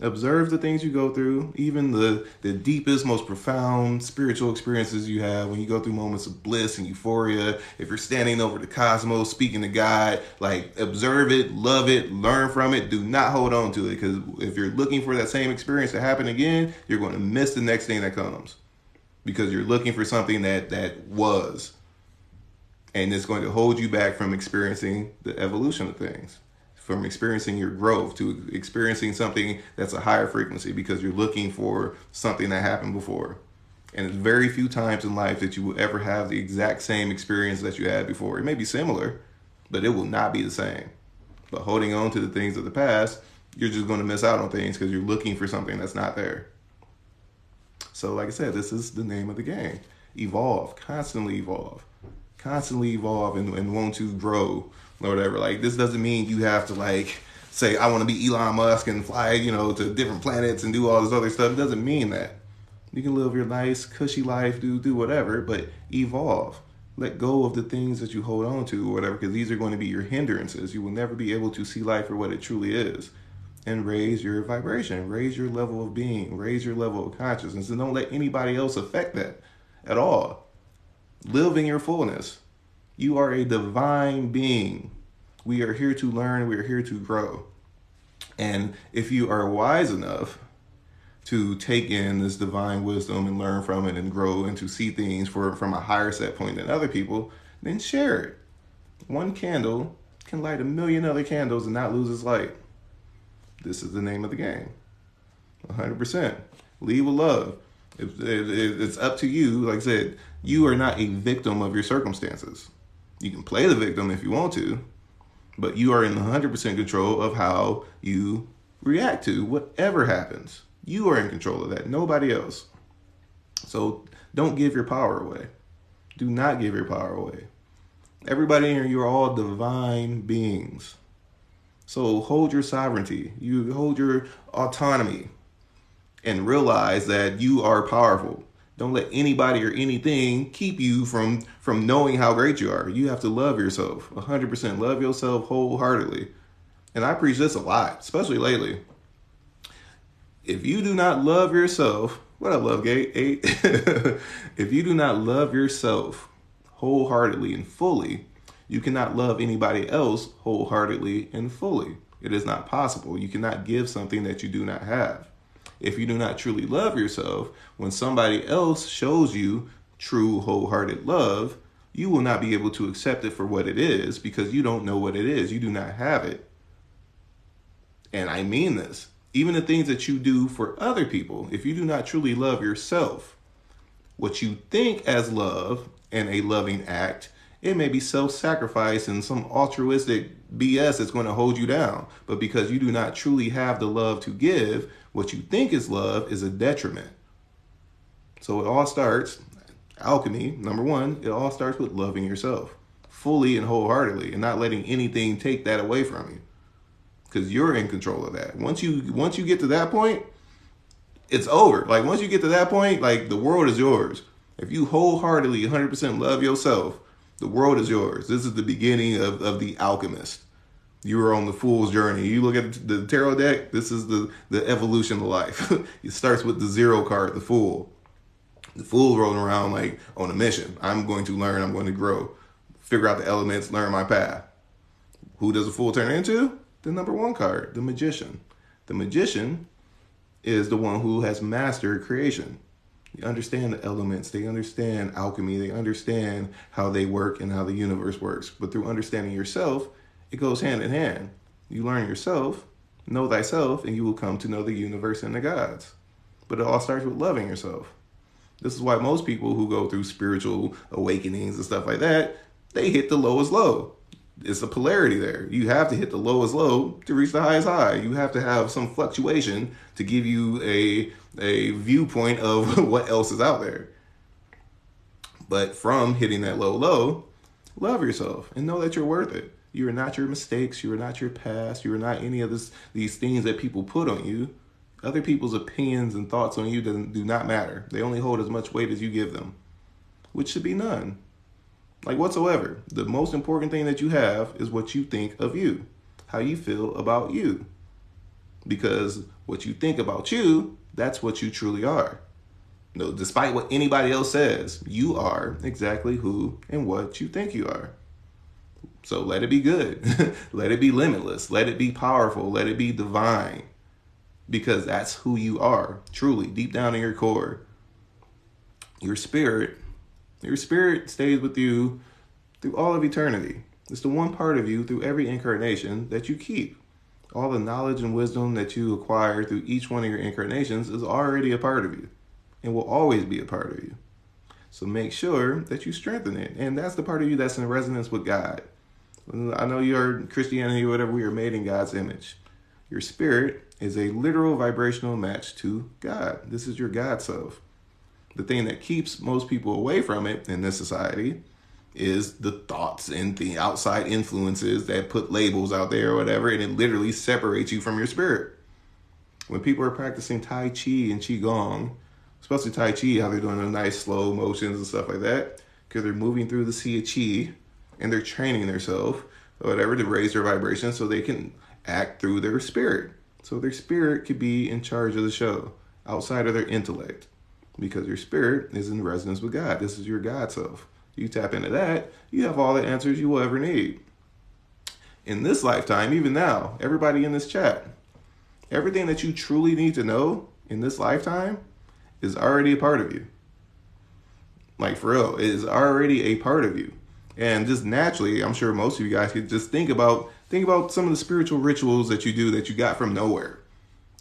Observe the things you go through, even the deepest, most profound spiritual experiences you have when you go through moments of bliss and euphoria. If you're standing over the cosmos, speaking to God, like observe it, love it, learn from it. Do not hold on to it, because if you're looking for that same experience to happen again, you're going to miss the next thing that comes, because you're looking for something that was. And it's going to hold you back from experiencing the evolution of things, from experiencing your growth to experiencing something that's a higher frequency, because you're looking for something that happened before. And it's very few times in life that you will ever have the exact same experience that you had before. It may be similar, but it will not be the same. But holding on to the things of the past, you're just going to miss out on things because you're looking for something that's not there. So like I said, this is the name of the game. Evolve, constantly evolve. Constantly evolve and want to grow or whatever. Like, this doesn't mean you have to like say, I want to be Elon Musk and fly, to different planets and do all this other stuff. It doesn't mean that. You can live your nice, cushy life, do whatever, but evolve. Let go of the things that you hold on to or whatever, because these are going to be your hindrances. You will never be able to see life for what it truly is. And raise your vibration, raise your level of being, raise your level of consciousness, and don't let anybody else affect that at all. Live in your fullness. You are a divine being. We are here to learn. We are here to grow. And if you are wise enough to take in this divine wisdom and learn from it and grow and to see things from a higher set point than other people, then share it. One candle can light 1,000,000 other candles and not lose its light. This is the name of the game. 100%. Lead with love. It's up to you. Like I said, you are not a victim of your circumstances. You can play the victim if you want to, but you are in 100% control of how you react to whatever happens. You are in control of that, nobody else. So don't give your power away. Do not give your power away. Everybody in here, you're all divine beings. So hold your sovereignty. You hold your autonomy and realize that you are powerful. Don't let anybody or anything keep you from knowing how great you are. You have to love yourself 100%. Love yourself wholeheartedly. And I preach this a lot, especially lately. If you do not love yourself, what up, Love Gate 8? If you do not love yourself wholeheartedly and fully, you cannot love anybody else wholeheartedly and fully. It is not possible. You cannot give something that you do not have. If you do not truly love yourself, when somebody else shows you true wholehearted love, you will not be able to accept it for what it is, because you don't know what it is. You do not have it. And I mean this. Even the things that you do for other people, if you do not truly love yourself, what you think as love and a loving act, it may be self-sacrifice and some altruistic BS that's going to hold you down. But because you do not truly have the love to give, what you think is love is a detriment. So it all starts, alchemy, number one, it all starts with loving yourself fully and wholeheartedly and not letting anything take that away from you, because you're in control of that. Once you get to that point, it's over. Like, once you get to that point, like, the world is yours. If you wholeheartedly 100% love yourself, the world is yours. This is the beginning of the alchemist. You are on the fool's journey. You look at the tarot deck, this is the evolution of life. It starts with the 0 card, the fool. The fool rolling around like on a mission. I'm going to learn, I'm going to grow, figure out the elements, learn my path. Who does the fool turn into? The number 1 card, the magician. The magician is the one who has mastered creation. They understand the elements, they understand alchemy, they understand how they work and how the universe works. But through understanding yourself, it goes hand in hand. You learn yourself, know thyself, and you will come to know the universe and the gods. But it all starts with loving yourself. This is why most people who go through spiritual awakenings and stuff like that, they hit the lowest low. it's a polarity there. You have to hit the lowest low to reach the highest high. You have to have some fluctuation to give you a viewpoint of what else is out there. But from hitting that low, love yourself and know that you're worth it. You are not your mistakes. You are not your past. You are not any of these things that people put on you. Other people's opinions and thoughts on you do not matter. They only hold as much weight as you give them, which should be none. Like whatsoever. The most important thing that you have is what you think of you, how you feel about you. Because what you think about you, that's what you truly are. No, despite what anybody else says, you are exactly who and what you think you are. So let it be good. Let it be limitless. Let it be powerful. Let it be divine. Because that's who you are, truly, deep down in your core. Your spirit stays with you through all of eternity. It's the one part of you through every incarnation that you keep. All the knowledge and wisdom that you acquire through each one of your incarnations is already a part of you and will always be a part of you. So make sure that you strengthen it. And that's the part of you that's in resonance with God. I know you're Christianity or whatever, we are made in God's image. Your spirit is a literal vibrational match to God. This is your God self. The thing that keeps most people away from it in this society is the thoughts and the outside influences that put labels out there or whatever, and it literally separates you from your spirit. When people are practicing Tai Chi and Qigong, especially Tai Chi, how they're doing the nice slow motions and stuff like that, because they're moving through the sea of Qi and they're training themselves or whatever to raise their vibration so they can act through their spirit. So their spirit could be in charge of the show outside of their intellect, because your spirit is in resonance with God. This is your God self. You tap into that, you have all the answers you will ever need. In this lifetime, even now, everybody in this chat, everything that you truly need to know in this lifetime is already a part of you. Like for real, it is already a part of you. And just naturally, I'm sure most of you guys could just think about some of the spiritual rituals that you do that you got from nowhere.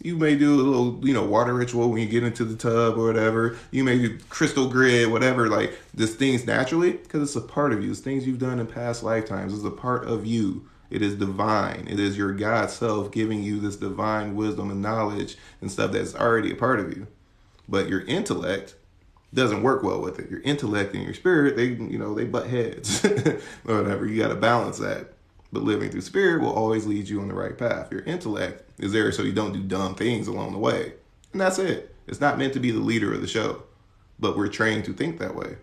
You may do a little, water ritual when you get into the tub or whatever. You may do crystal grid, whatever, like this things naturally, because it's a part of you. It's things you've done in past lifetimes. It's a part of you. It is divine. It is your God self giving you this divine wisdom and knowledge and stuff that's already a part of you. But your intellect doesn't work well with it. Your intellect and your spirit, they butt heads or whatever. You got to balance that. But living through spirit will always lead you on the right path. Your intellect is there so you don't do dumb things along the way. And that's it. It's not meant to be the leader of the show. But we're trained to think that way.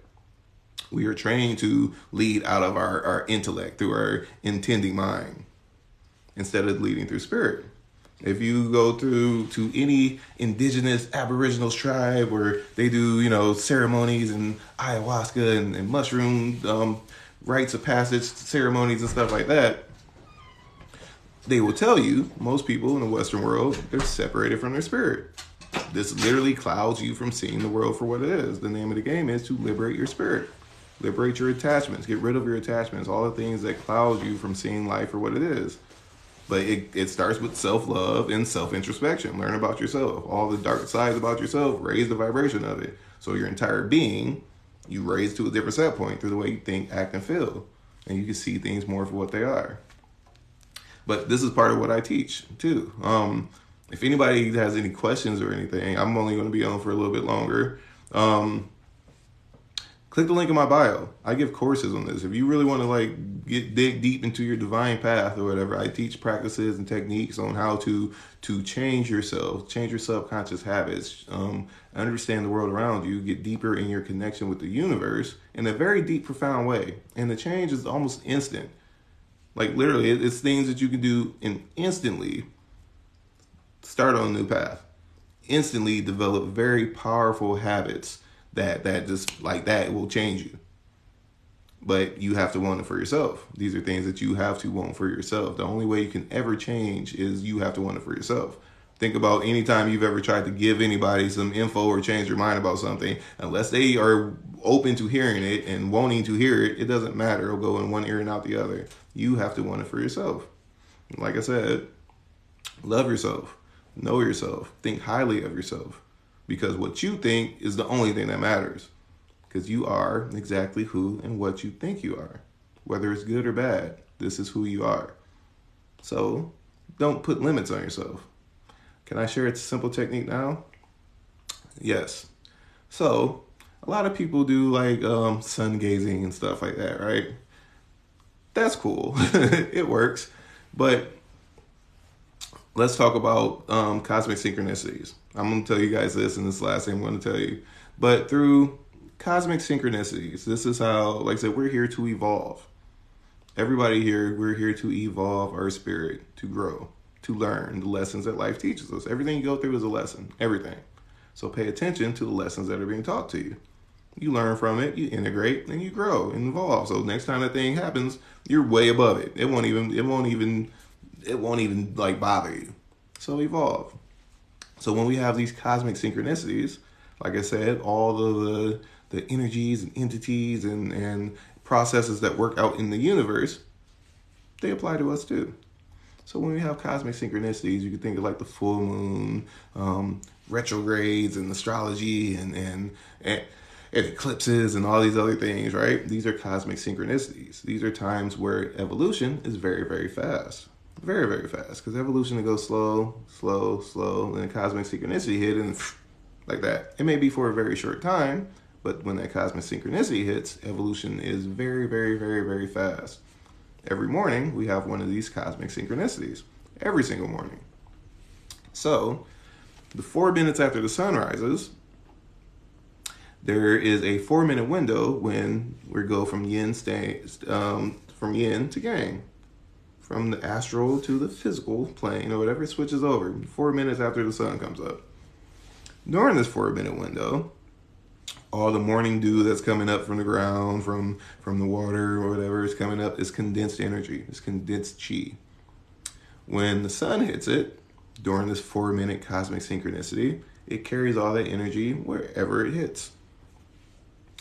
We are trained to lead out of our intellect through our intending mind instead of leading through spirit. If you go to any indigenous aboriginal tribe where they do, ceremonies and ayahuasca and mushroom rites of passage ceremonies and stuff like that, they will tell you, most people in the Western world, they're separated from their spirit. This literally clouds you from seeing the world for what it is. The name of the game is to liberate your spirit. Liberate your attachments. Get rid of your attachments. All the things that cloud you from seeing life for what it is. But it starts with self-love and self-introspection. Learn about yourself. All the dark sides about yourself, raise the vibration of it. So your entire being, you raise to a different set point through the way you think, act, and feel. And you can see things more for what they are. But this is part of what I teach, too. If anybody has any questions or anything, I'm only going to be on for a little bit longer. Click the link in my bio. I give courses on this. If you really want to dig deep into your divine path or whatever, I teach practices and techniques on how to change yourself, change your subconscious habits, understand the world around you, get deeper in your connection with the universe in a very deep, profound way. And the change is almost instant. Like literally, it's things that you can do and instantly start on a new path. Instantly develop very powerful habits that just like that will change you. But you have to want it for yourself. These are things that you have to want for yourself. The only way you can ever change is you have to want it for yourself. Think about any time you've ever tried to give anybody some info or change your mind about something. Unless they are open to hearing it and wanting to hear it, it doesn't matter. It'll go in one ear and out the other. You have to want it for yourself. Like I said, love yourself. Know yourself. Think highly of yourself. Because what you think is the only thing that matters. Because you are exactly who and what you think you are. Whether it's good or bad. This is who you are. So don't put limits on yourself. Can I share a simple technique now? Yes. So a lot of people do like sun gazing and stuff like that, right? That's cool. It works. But let's talk about cosmic synchronicities. I'm going to tell you guys this, and this is the last thing I'm going to tell you. But through cosmic synchronicities, this is how, like I said, we're here to evolve. Everybody here, we're here to evolve our spirit, to grow, to learn the lessons that life teaches us. Everything you go through is a lesson, everything. So pay attention to the lessons that are being taught to you. You learn from it, you integrate, and you grow and evolve. So next time that thing happens, you're way above it. It won't even like bother you. So evolve. So when we have these cosmic synchronicities, like I said, all of the energies and entities and processes that work out in the universe, they apply to us too. So when we have cosmic synchronicities, you can think of like the full moon, retrogrades and astrology and eclipses and all these other things, right? These are cosmic synchronicities. These are times where evolution is very, very fast. Very, very fast. Because evolution goes slow, slow, slow, and a cosmic synchronicity hit and like that. It may be for a very short time, but when that cosmic synchronicity hits, evolution is very, very, very, very fast. Every morning, we have one of these cosmic synchronicities. Every single morning. So, the 4 minutes after the sun rises, there is a 4-minute window when we go from yin to yang. From the astral to the physical plane or whatever, it switches over 4 minutes after the sun comes up. During this 4-minute window, all the morning dew that's coming up from the ground, from the water or whatever is coming up is condensed energy. It's condensed chi. When the sun hits it, during this 4-minute cosmic synchronicity, it carries all that energy wherever it hits.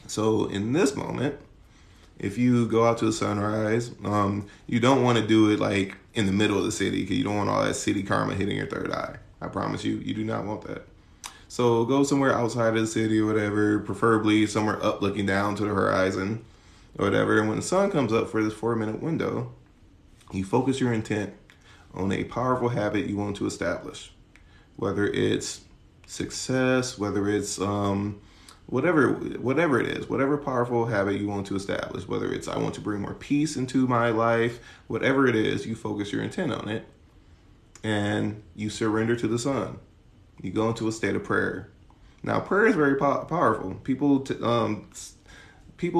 So in this moment, if you go out to a sunrise, you don't want to do it like in the middle of the city because you don't want all that city karma hitting your third eye. I promise you, you do not want that. So go somewhere outside of the city or whatever, preferably somewhere up looking down to the horizon or whatever. And when the sun comes up for this 4-minute window, you focus your intent on a powerful habit you want to establish. Whether it's success, whether it's whatever it is, whatever powerful habit you want to establish, whether it's I want to bring more peace into my life, whatever it is, you focus your intent on it and you surrender to the sun. You go into a state of prayer. Now, prayer is very powerful. People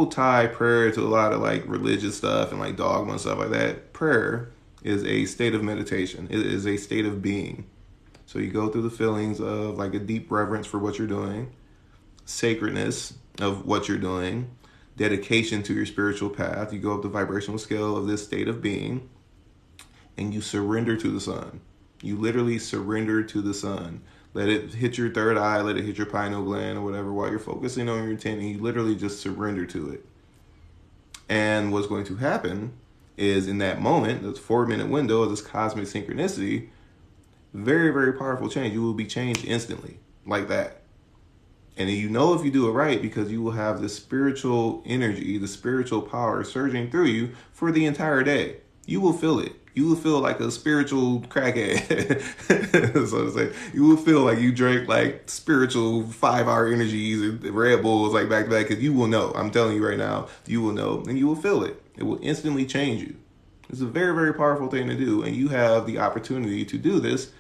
tie prayer to a lot of like religious stuff and like dogma and stuff like that. Prayer is a state of meditation. It is a state of being. So you go through the feelings of like a deep reverence for what you're doing, sacredness of what you're doing, dedication to your spiritual path. You go up the vibrational scale of this state of being and you surrender to the sun. You literally surrender to the sun. Let it hit your third eye, let it hit your pineal gland or whatever while you're focusing on your intent, and you literally just surrender to it. And what's going to happen is in that moment, this 4-minute window of this cosmic synchronicity, very, very powerful change. You will be changed instantly like that. And you know if you do it right because you will have the spiritual energy, the spiritual power surging through you for the entire day. You will feel it. You will feel like a spiritual crackhead, so to say. You will feel like you drank like spiritual 5-hour energies and Red Bulls like back to back because you will know. I'm telling you right now, you will know and you will feel it. It will instantly change you. It's a very, very powerful thing to do. And you have the opportunity to do this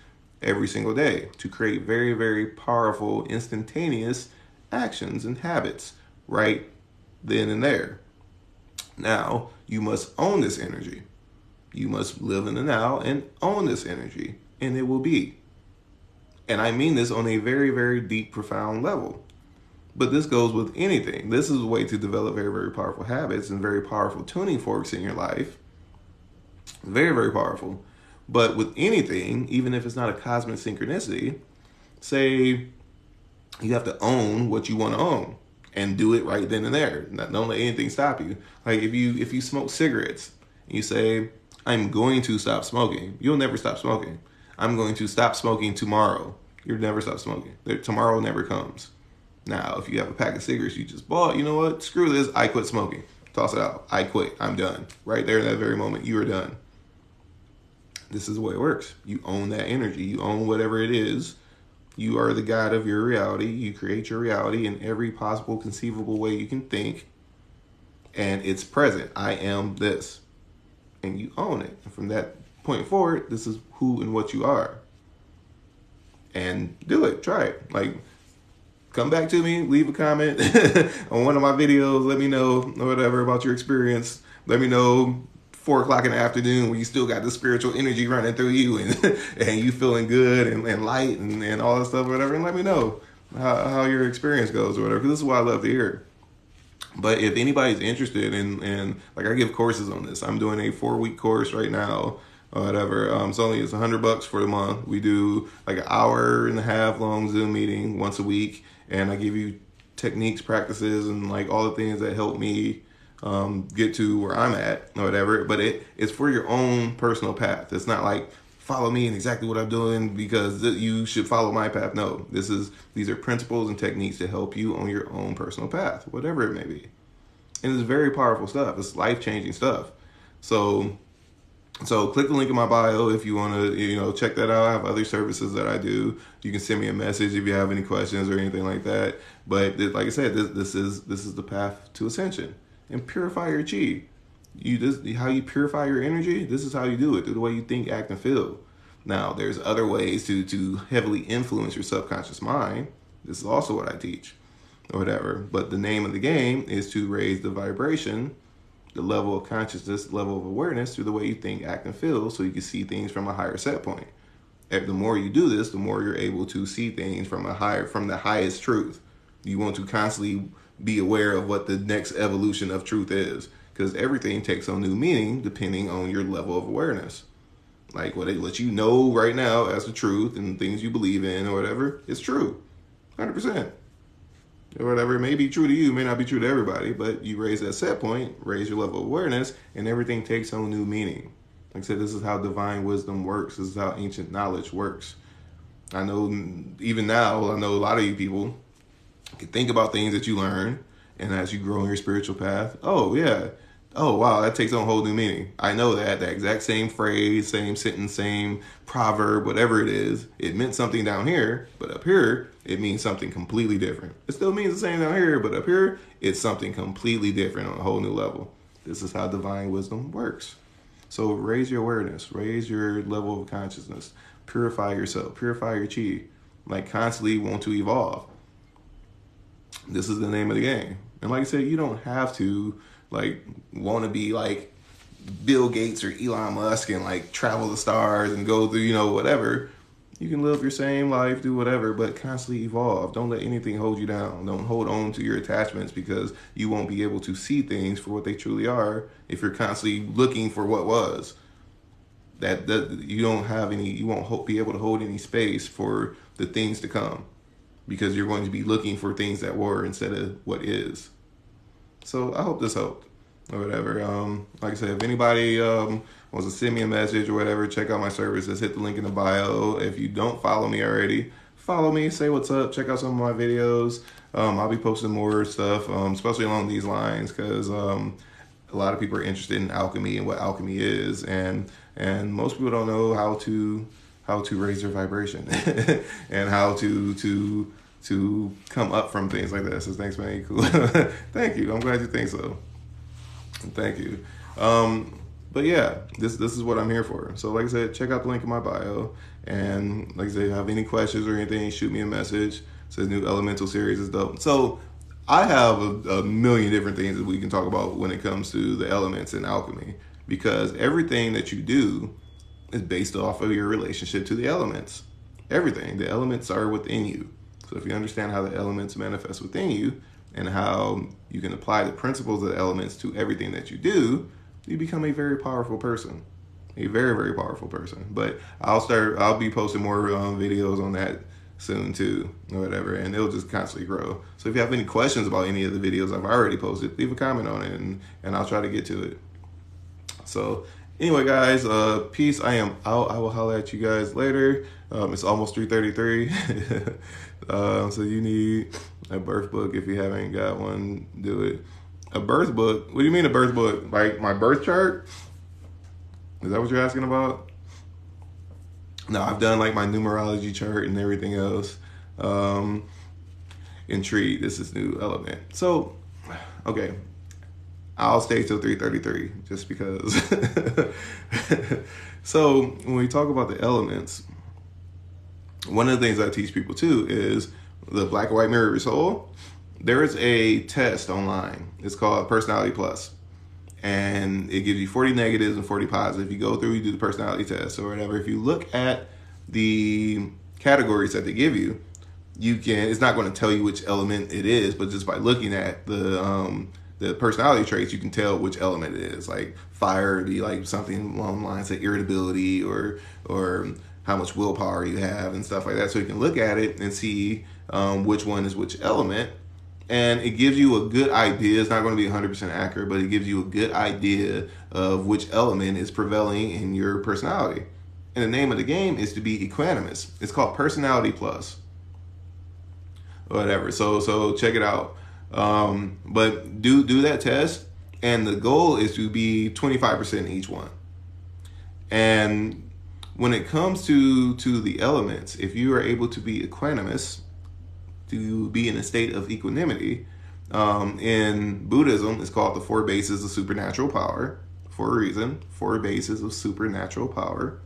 every single day to create very, very powerful, instantaneous actions and habits right then and there. Now, you must own this energy. You must live in the now and own this energy, and it will be. And I mean this on a very, very deep, profound level. But this goes with anything. This is a way to develop very, very powerful habits and very powerful tuning forks in your life. Very, very powerful. But with anything, even if it's not a cosmic synchronicity, say you have to own what you want to own and do it right then and there. Don't let anything stop you. Like if you smoke cigarettes and you say, I'm going to stop smoking. You'll never stop smoking. I'm going to stop smoking tomorrow. You'll never stop smoking. Tomorrow never comes. Now, if you have a pack of cigarettes you just bought, you know what? Screw this. I quit smoking. Toss it out. I quit. I'm done. Right there in that very moment, you are done. This is the way it works. You own that energy. You own whatever it is. You are the god of your reality. You create your reality in every possible conceivable way you can think. And it's present. I am this. And you own it. And from that point forward, this is who and what you are. And do it. Try it. Like, come back to me. Leave a comment on one of my videos. Let me know or whatever about your experience. Let me know 4 o'clock in the afternoon when you still got the spiritual energy running through you and you feeling good and light and all that stuff or whatever. And let me know how your experience goes or whatever. Because this is what I love to hear. But if anybody's interested in like, I give courses on this. I'm doing a 4-week course right now or whatever. It's $100 for the month. We do like an 1.5 hour long Zoom meeting once a week. And I give you techniques, practices, and like all the things that help me get to where I'm at or whatever. But it's for your own personal path. It's not like follow me and exactly what I'm doing because you should follow my path. No, these are principles and techniques to help you on your own personal path, whatever it may be. And it's very powerful stuff. It's life-changing stuff. So click the link in my bio if you want to, check that out. I have other services that I do. You can send me a message if you have any questions or anything like that. But like I said, this is the path to ascension. And purify your chi. How you purify your energy, this is how you do it, through the way you think, act, and feel. Now, there's other ways to heavily influence your subconscious mind. This is also what I teach or whatever. But the name of the game is to raise the vibration, the level of consciousness, the level of awareness through the way you think, act, and feel so you can see things from a higher set point. The more you do this, the more you're able to see things from the highest truth. You want to constantly be aware of what the next evolution of truth is, because everything takes on new meaning depending on your level of awareness. Like what you know right now as the truth and things you believe in or whatever, it's true, 100%. Or whatever, it may be true to you, may not be true to everybody, but you raise that set point, raise your level of awareness, and everything takes on new meaning. Like I said, this is how divine wisdom works. This is how ancient knowledge works. I know even now, I know a lot of you people can think about things that you learn, and as you grow in your spiritual path, oh yeah, oh wow, that takes on a whole new meaning. I know that exact same phrase, same sentence, same proverb, whatever it is, it meant something down here, but up here, it means something completely different. It still means the same down here, but up here, it's something completely different on a whole new level. This is how divine wisdom works. So raise your awareness, raise your level of consciousness, purify yourself, purify your chi, like constantly want to evolve. This is the name of the game. And like I said, you don't have to like want to be like Bill Gates or Elon Musk and like travel the stars and go through, whatever. You can live your same life, do whatever, but constantly evolve. Don't let anything hold you down. Don't hold on to your attachments because you won't be able to see things for what they truly are if you're constantly looking for what was. That you don't have any, you won't be able to hold any space for the things to come because you're going to be looking for things that were instead of what is. So I hope this helped or whatever. Like I said, if anybody wants to send me a message or whatever, check out my services. Hit the link in the bio. If you don't follow me already, follow me, say what's up, check out some of my videos. I'll be posting more stuff, especially along these lines, because a lot of people are interested in alchemy and what alchemy is, and most people don't know how to raise their vibration and how to come up from things like that. So thanks, man. Cool. Thank you. I'm glad you think so. Thank you. But yeah, this is what I'm here for. So like I said, check out the link in my bio. And like I said, if you have any questions or anything, shoot me a message. It says new elemental series is dope. So I have a million different things that we can talk about when it comes to the elements in alchemy, because everything that you do is based off of your relationship to the elements. Everything. The elements are within you. So if you understand how the elements manifest within you and how you can apply the principles of the elements to everything that you do, you become a very powerful person. A very, very powerful person. But I'll be posting more videos on that soon too, or whatever, and it'll just constantly grow. So if you have any questions about any of the videos I've already posted, leave a comment on it and I'll try to get to it. So anyway, guys, peace. I am out. I will holler at you guys later. It's almost 3:33. So you need a birth book. If you haven't got one, do it. A birth book? What do you mean a birth book? Like my birth chart? Is that what you're asking about? No, I've done like my numerology chart and everything else. Intrigue, this is new element. So, okay, I'll stay till 3:33 just because. So when we talk about the elements, one of the things I teach people too is the black and white mirror of your soul. There is a test online. It's called Personality Plus. And it gives you 40 negatives and 40 positives. You go through, you do the personality test or whatever. If you look at the categories that they give you, you can, it's not going to tell you which element it is, but just by looking at the personality traits, you can tell which element it is. Like fire would be like something along the lines of irritability or how much willpower you have and stuff like that. So you can look at it and see which one is which element. And it gives you a good idea. It's not going to be 100% accurate, but it gives you a good idea of which element is prevailing in your personality. And the name of the game is to be equanimous. It's called Personality Plus. Whatever. So check it out. But do that test. And the goal is to be 25% in each one. And when it comes to the elements, if you are able to be equanimous, to be in a state of equanimity. In Buddhism, it's called the 4 bases of supernatural power for a reason. 4 bases of supernatural power.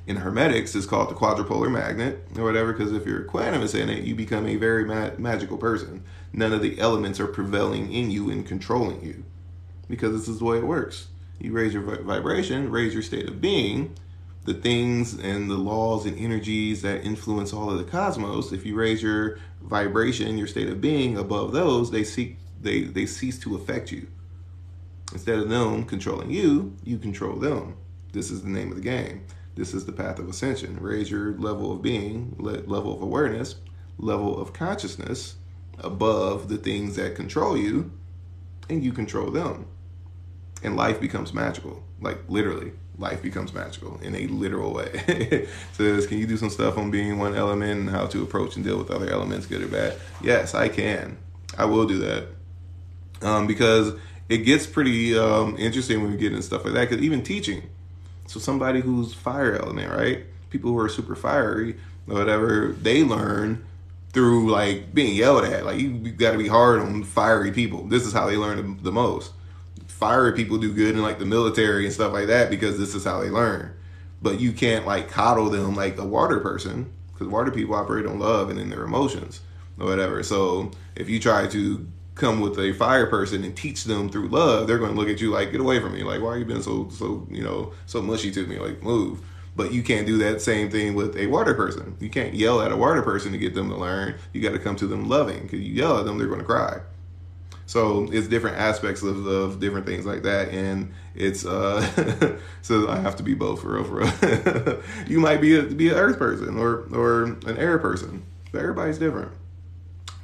In Hermetics, it's called the quadrupolar magnet or whatever, because if you're equanimous in it, you become a very magical person. None of the elements are prevailing in you and controlling you, because this is the way it works. You raise your vibration, raise your state of being. The things and the laws and energies that influence all of the cosmos, if you raise your vibration, your state of being above those, they cease to affect you. Instead of them controlling you, you control them. This is the name of the game. This is the path of ascension. Raise your level of being, level of awareness, level of consciousness above the things that control you, and you control them. And life becomes magical, like literally. Life becomes magical in a literal way. Says, can you do some stuff on being one element and how to approach and deal with other elements, good or bad? Yes, I can. I will do that. Because it gets pretty interesting when we get into stuff like that. Because even teaching. So somebody who's fire element, right? People who are super fiery or whatever, they learn through like being yelled at. Like you got to be hard on fiery people. This is how they learn the most. Fiery people do good in like the military and stuff like that because this is how they learn. But you can't like coddle them like a water person, because water people operate on love and in their emotions or whatever. So if you try to come with a fire person and teach them through love, they're going to look at you like, get away from me. Like, why are you being so mushy to me? Like, move. But you can't do that same thing with a water person. You can't yell at a water person to get them to learn. You got to come to them loving, because you yell at them, they're going to cry. So it's different aspects of different things like that, and it's so I have to be both for real. You might be an earth person or an air person, but everybody's different.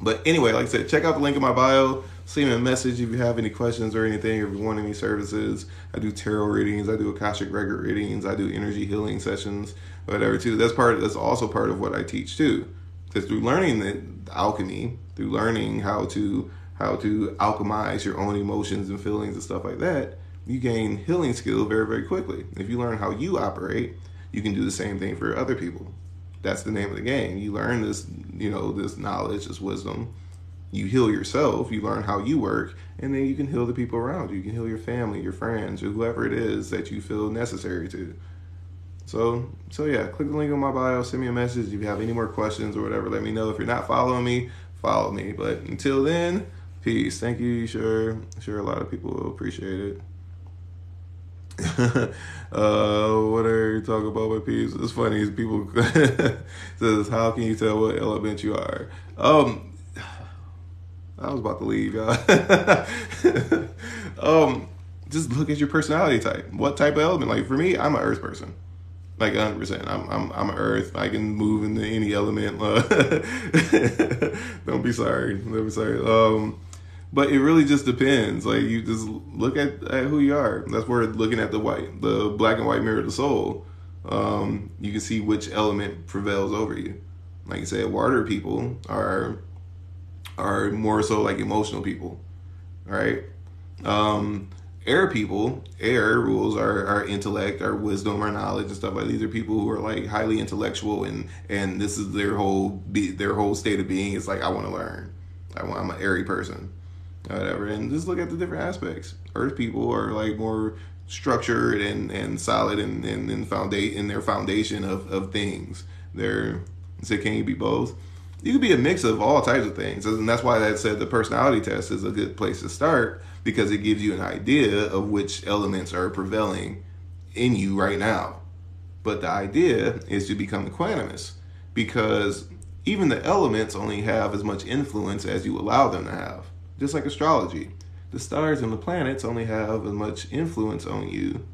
But anyway, like I said, check out the link in my bio. Send me a message if you have any questions or anything, or if you want any services. I do tarot readings, I do Akashic record readings, I do energy healing sessions, whatever too. That's also part of what I teach too. Because through learning the alchemy, through learning how to alchemize your own emotions and feelings and stuff like that, you gain healing skill very, very quickly. If you learn how you operate, you can do the same thing for other people. That's the name of the game. You learn this, this knowledge, this wisdom. You heal yourself, you learn how you work, and then you can heal the people around you. You can heal your family, your friends, or whoever it is that you feel necessary to. So yeah, click the link on my bio, send me a message. If you have any more questions or whatever, let me know. If you're not following me, follow me. But until then, peace. Thank you. Sure a lot of people will appreciate it. What are you talking about with peace? It's funny, people says, how can you tell what element you are? I was about to leave, y'all. Just look at your personality type. What type of element? Like for me, I'm an earth person. Like 100%. I'm an earth. I can move into any element. Don't be sorry. But it really just depends. Like you just look at who you are. That's where looking at the black and white mirror of the soul. You can see which element prevails over you. Like you said, water people are more so like emotional people. right? Air people, air rules our intellect, our wisdom, our knowledge, and stuff like that. These are people who are like highly intellectual, and this is their whole state of being. It's like, I want to learn. I'm an airy person, whatever. And just look at the different aspects. Earth people are like more structured and solid and in their foundation of things. So can you be both? You can be a mix of all types of things, and that's why that said the personality test is a good place to start, because it gives you an idea of which elements are prevailing in you right now. But the idea is to become equanimous, because even the elements only have as much influence as you allow them to have. Just like astrology, the stars and the planets only have as much influence on you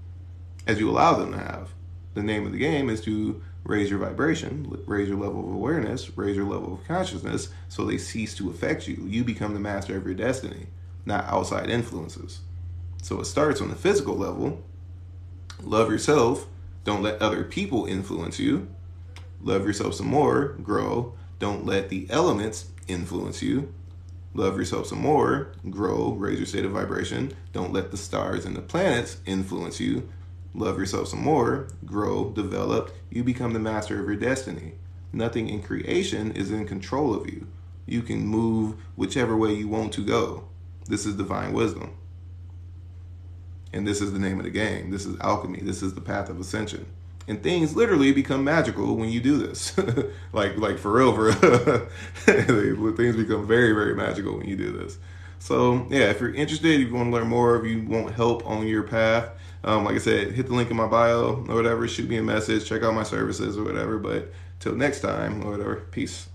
as you allow them to have. The name of the game is to raise your vibration, raise your level of awareness, raise your level of consciousness, so they cease to affect you. You become the master of your destiny, not outside influences. So it starts on the physical level. Love yourself. Don't let other people influence you. Love yourself some more. Grow. Don't let the elements influence you. Love yourself some more. Grow. Raise your state of vibration. Don't let the stars and the planets influence you. Love yourself some more. Grow. Develop. You become the master of your destiny. Nothing in creation is in control of you. You can move whichever way you want to go. This is divine wisdom. And this is the name of the game. This is alchemy. This is the path of ascension. And things literally become magical when you do this. like for real, things become very, very magical when you do this. So yeah, if you're interested, if you want to learn more, if you want help on your path, like I said, hit the link in my bio or whatever, shoot me a message, check out my services or whatever. But till next time or whatever, peace.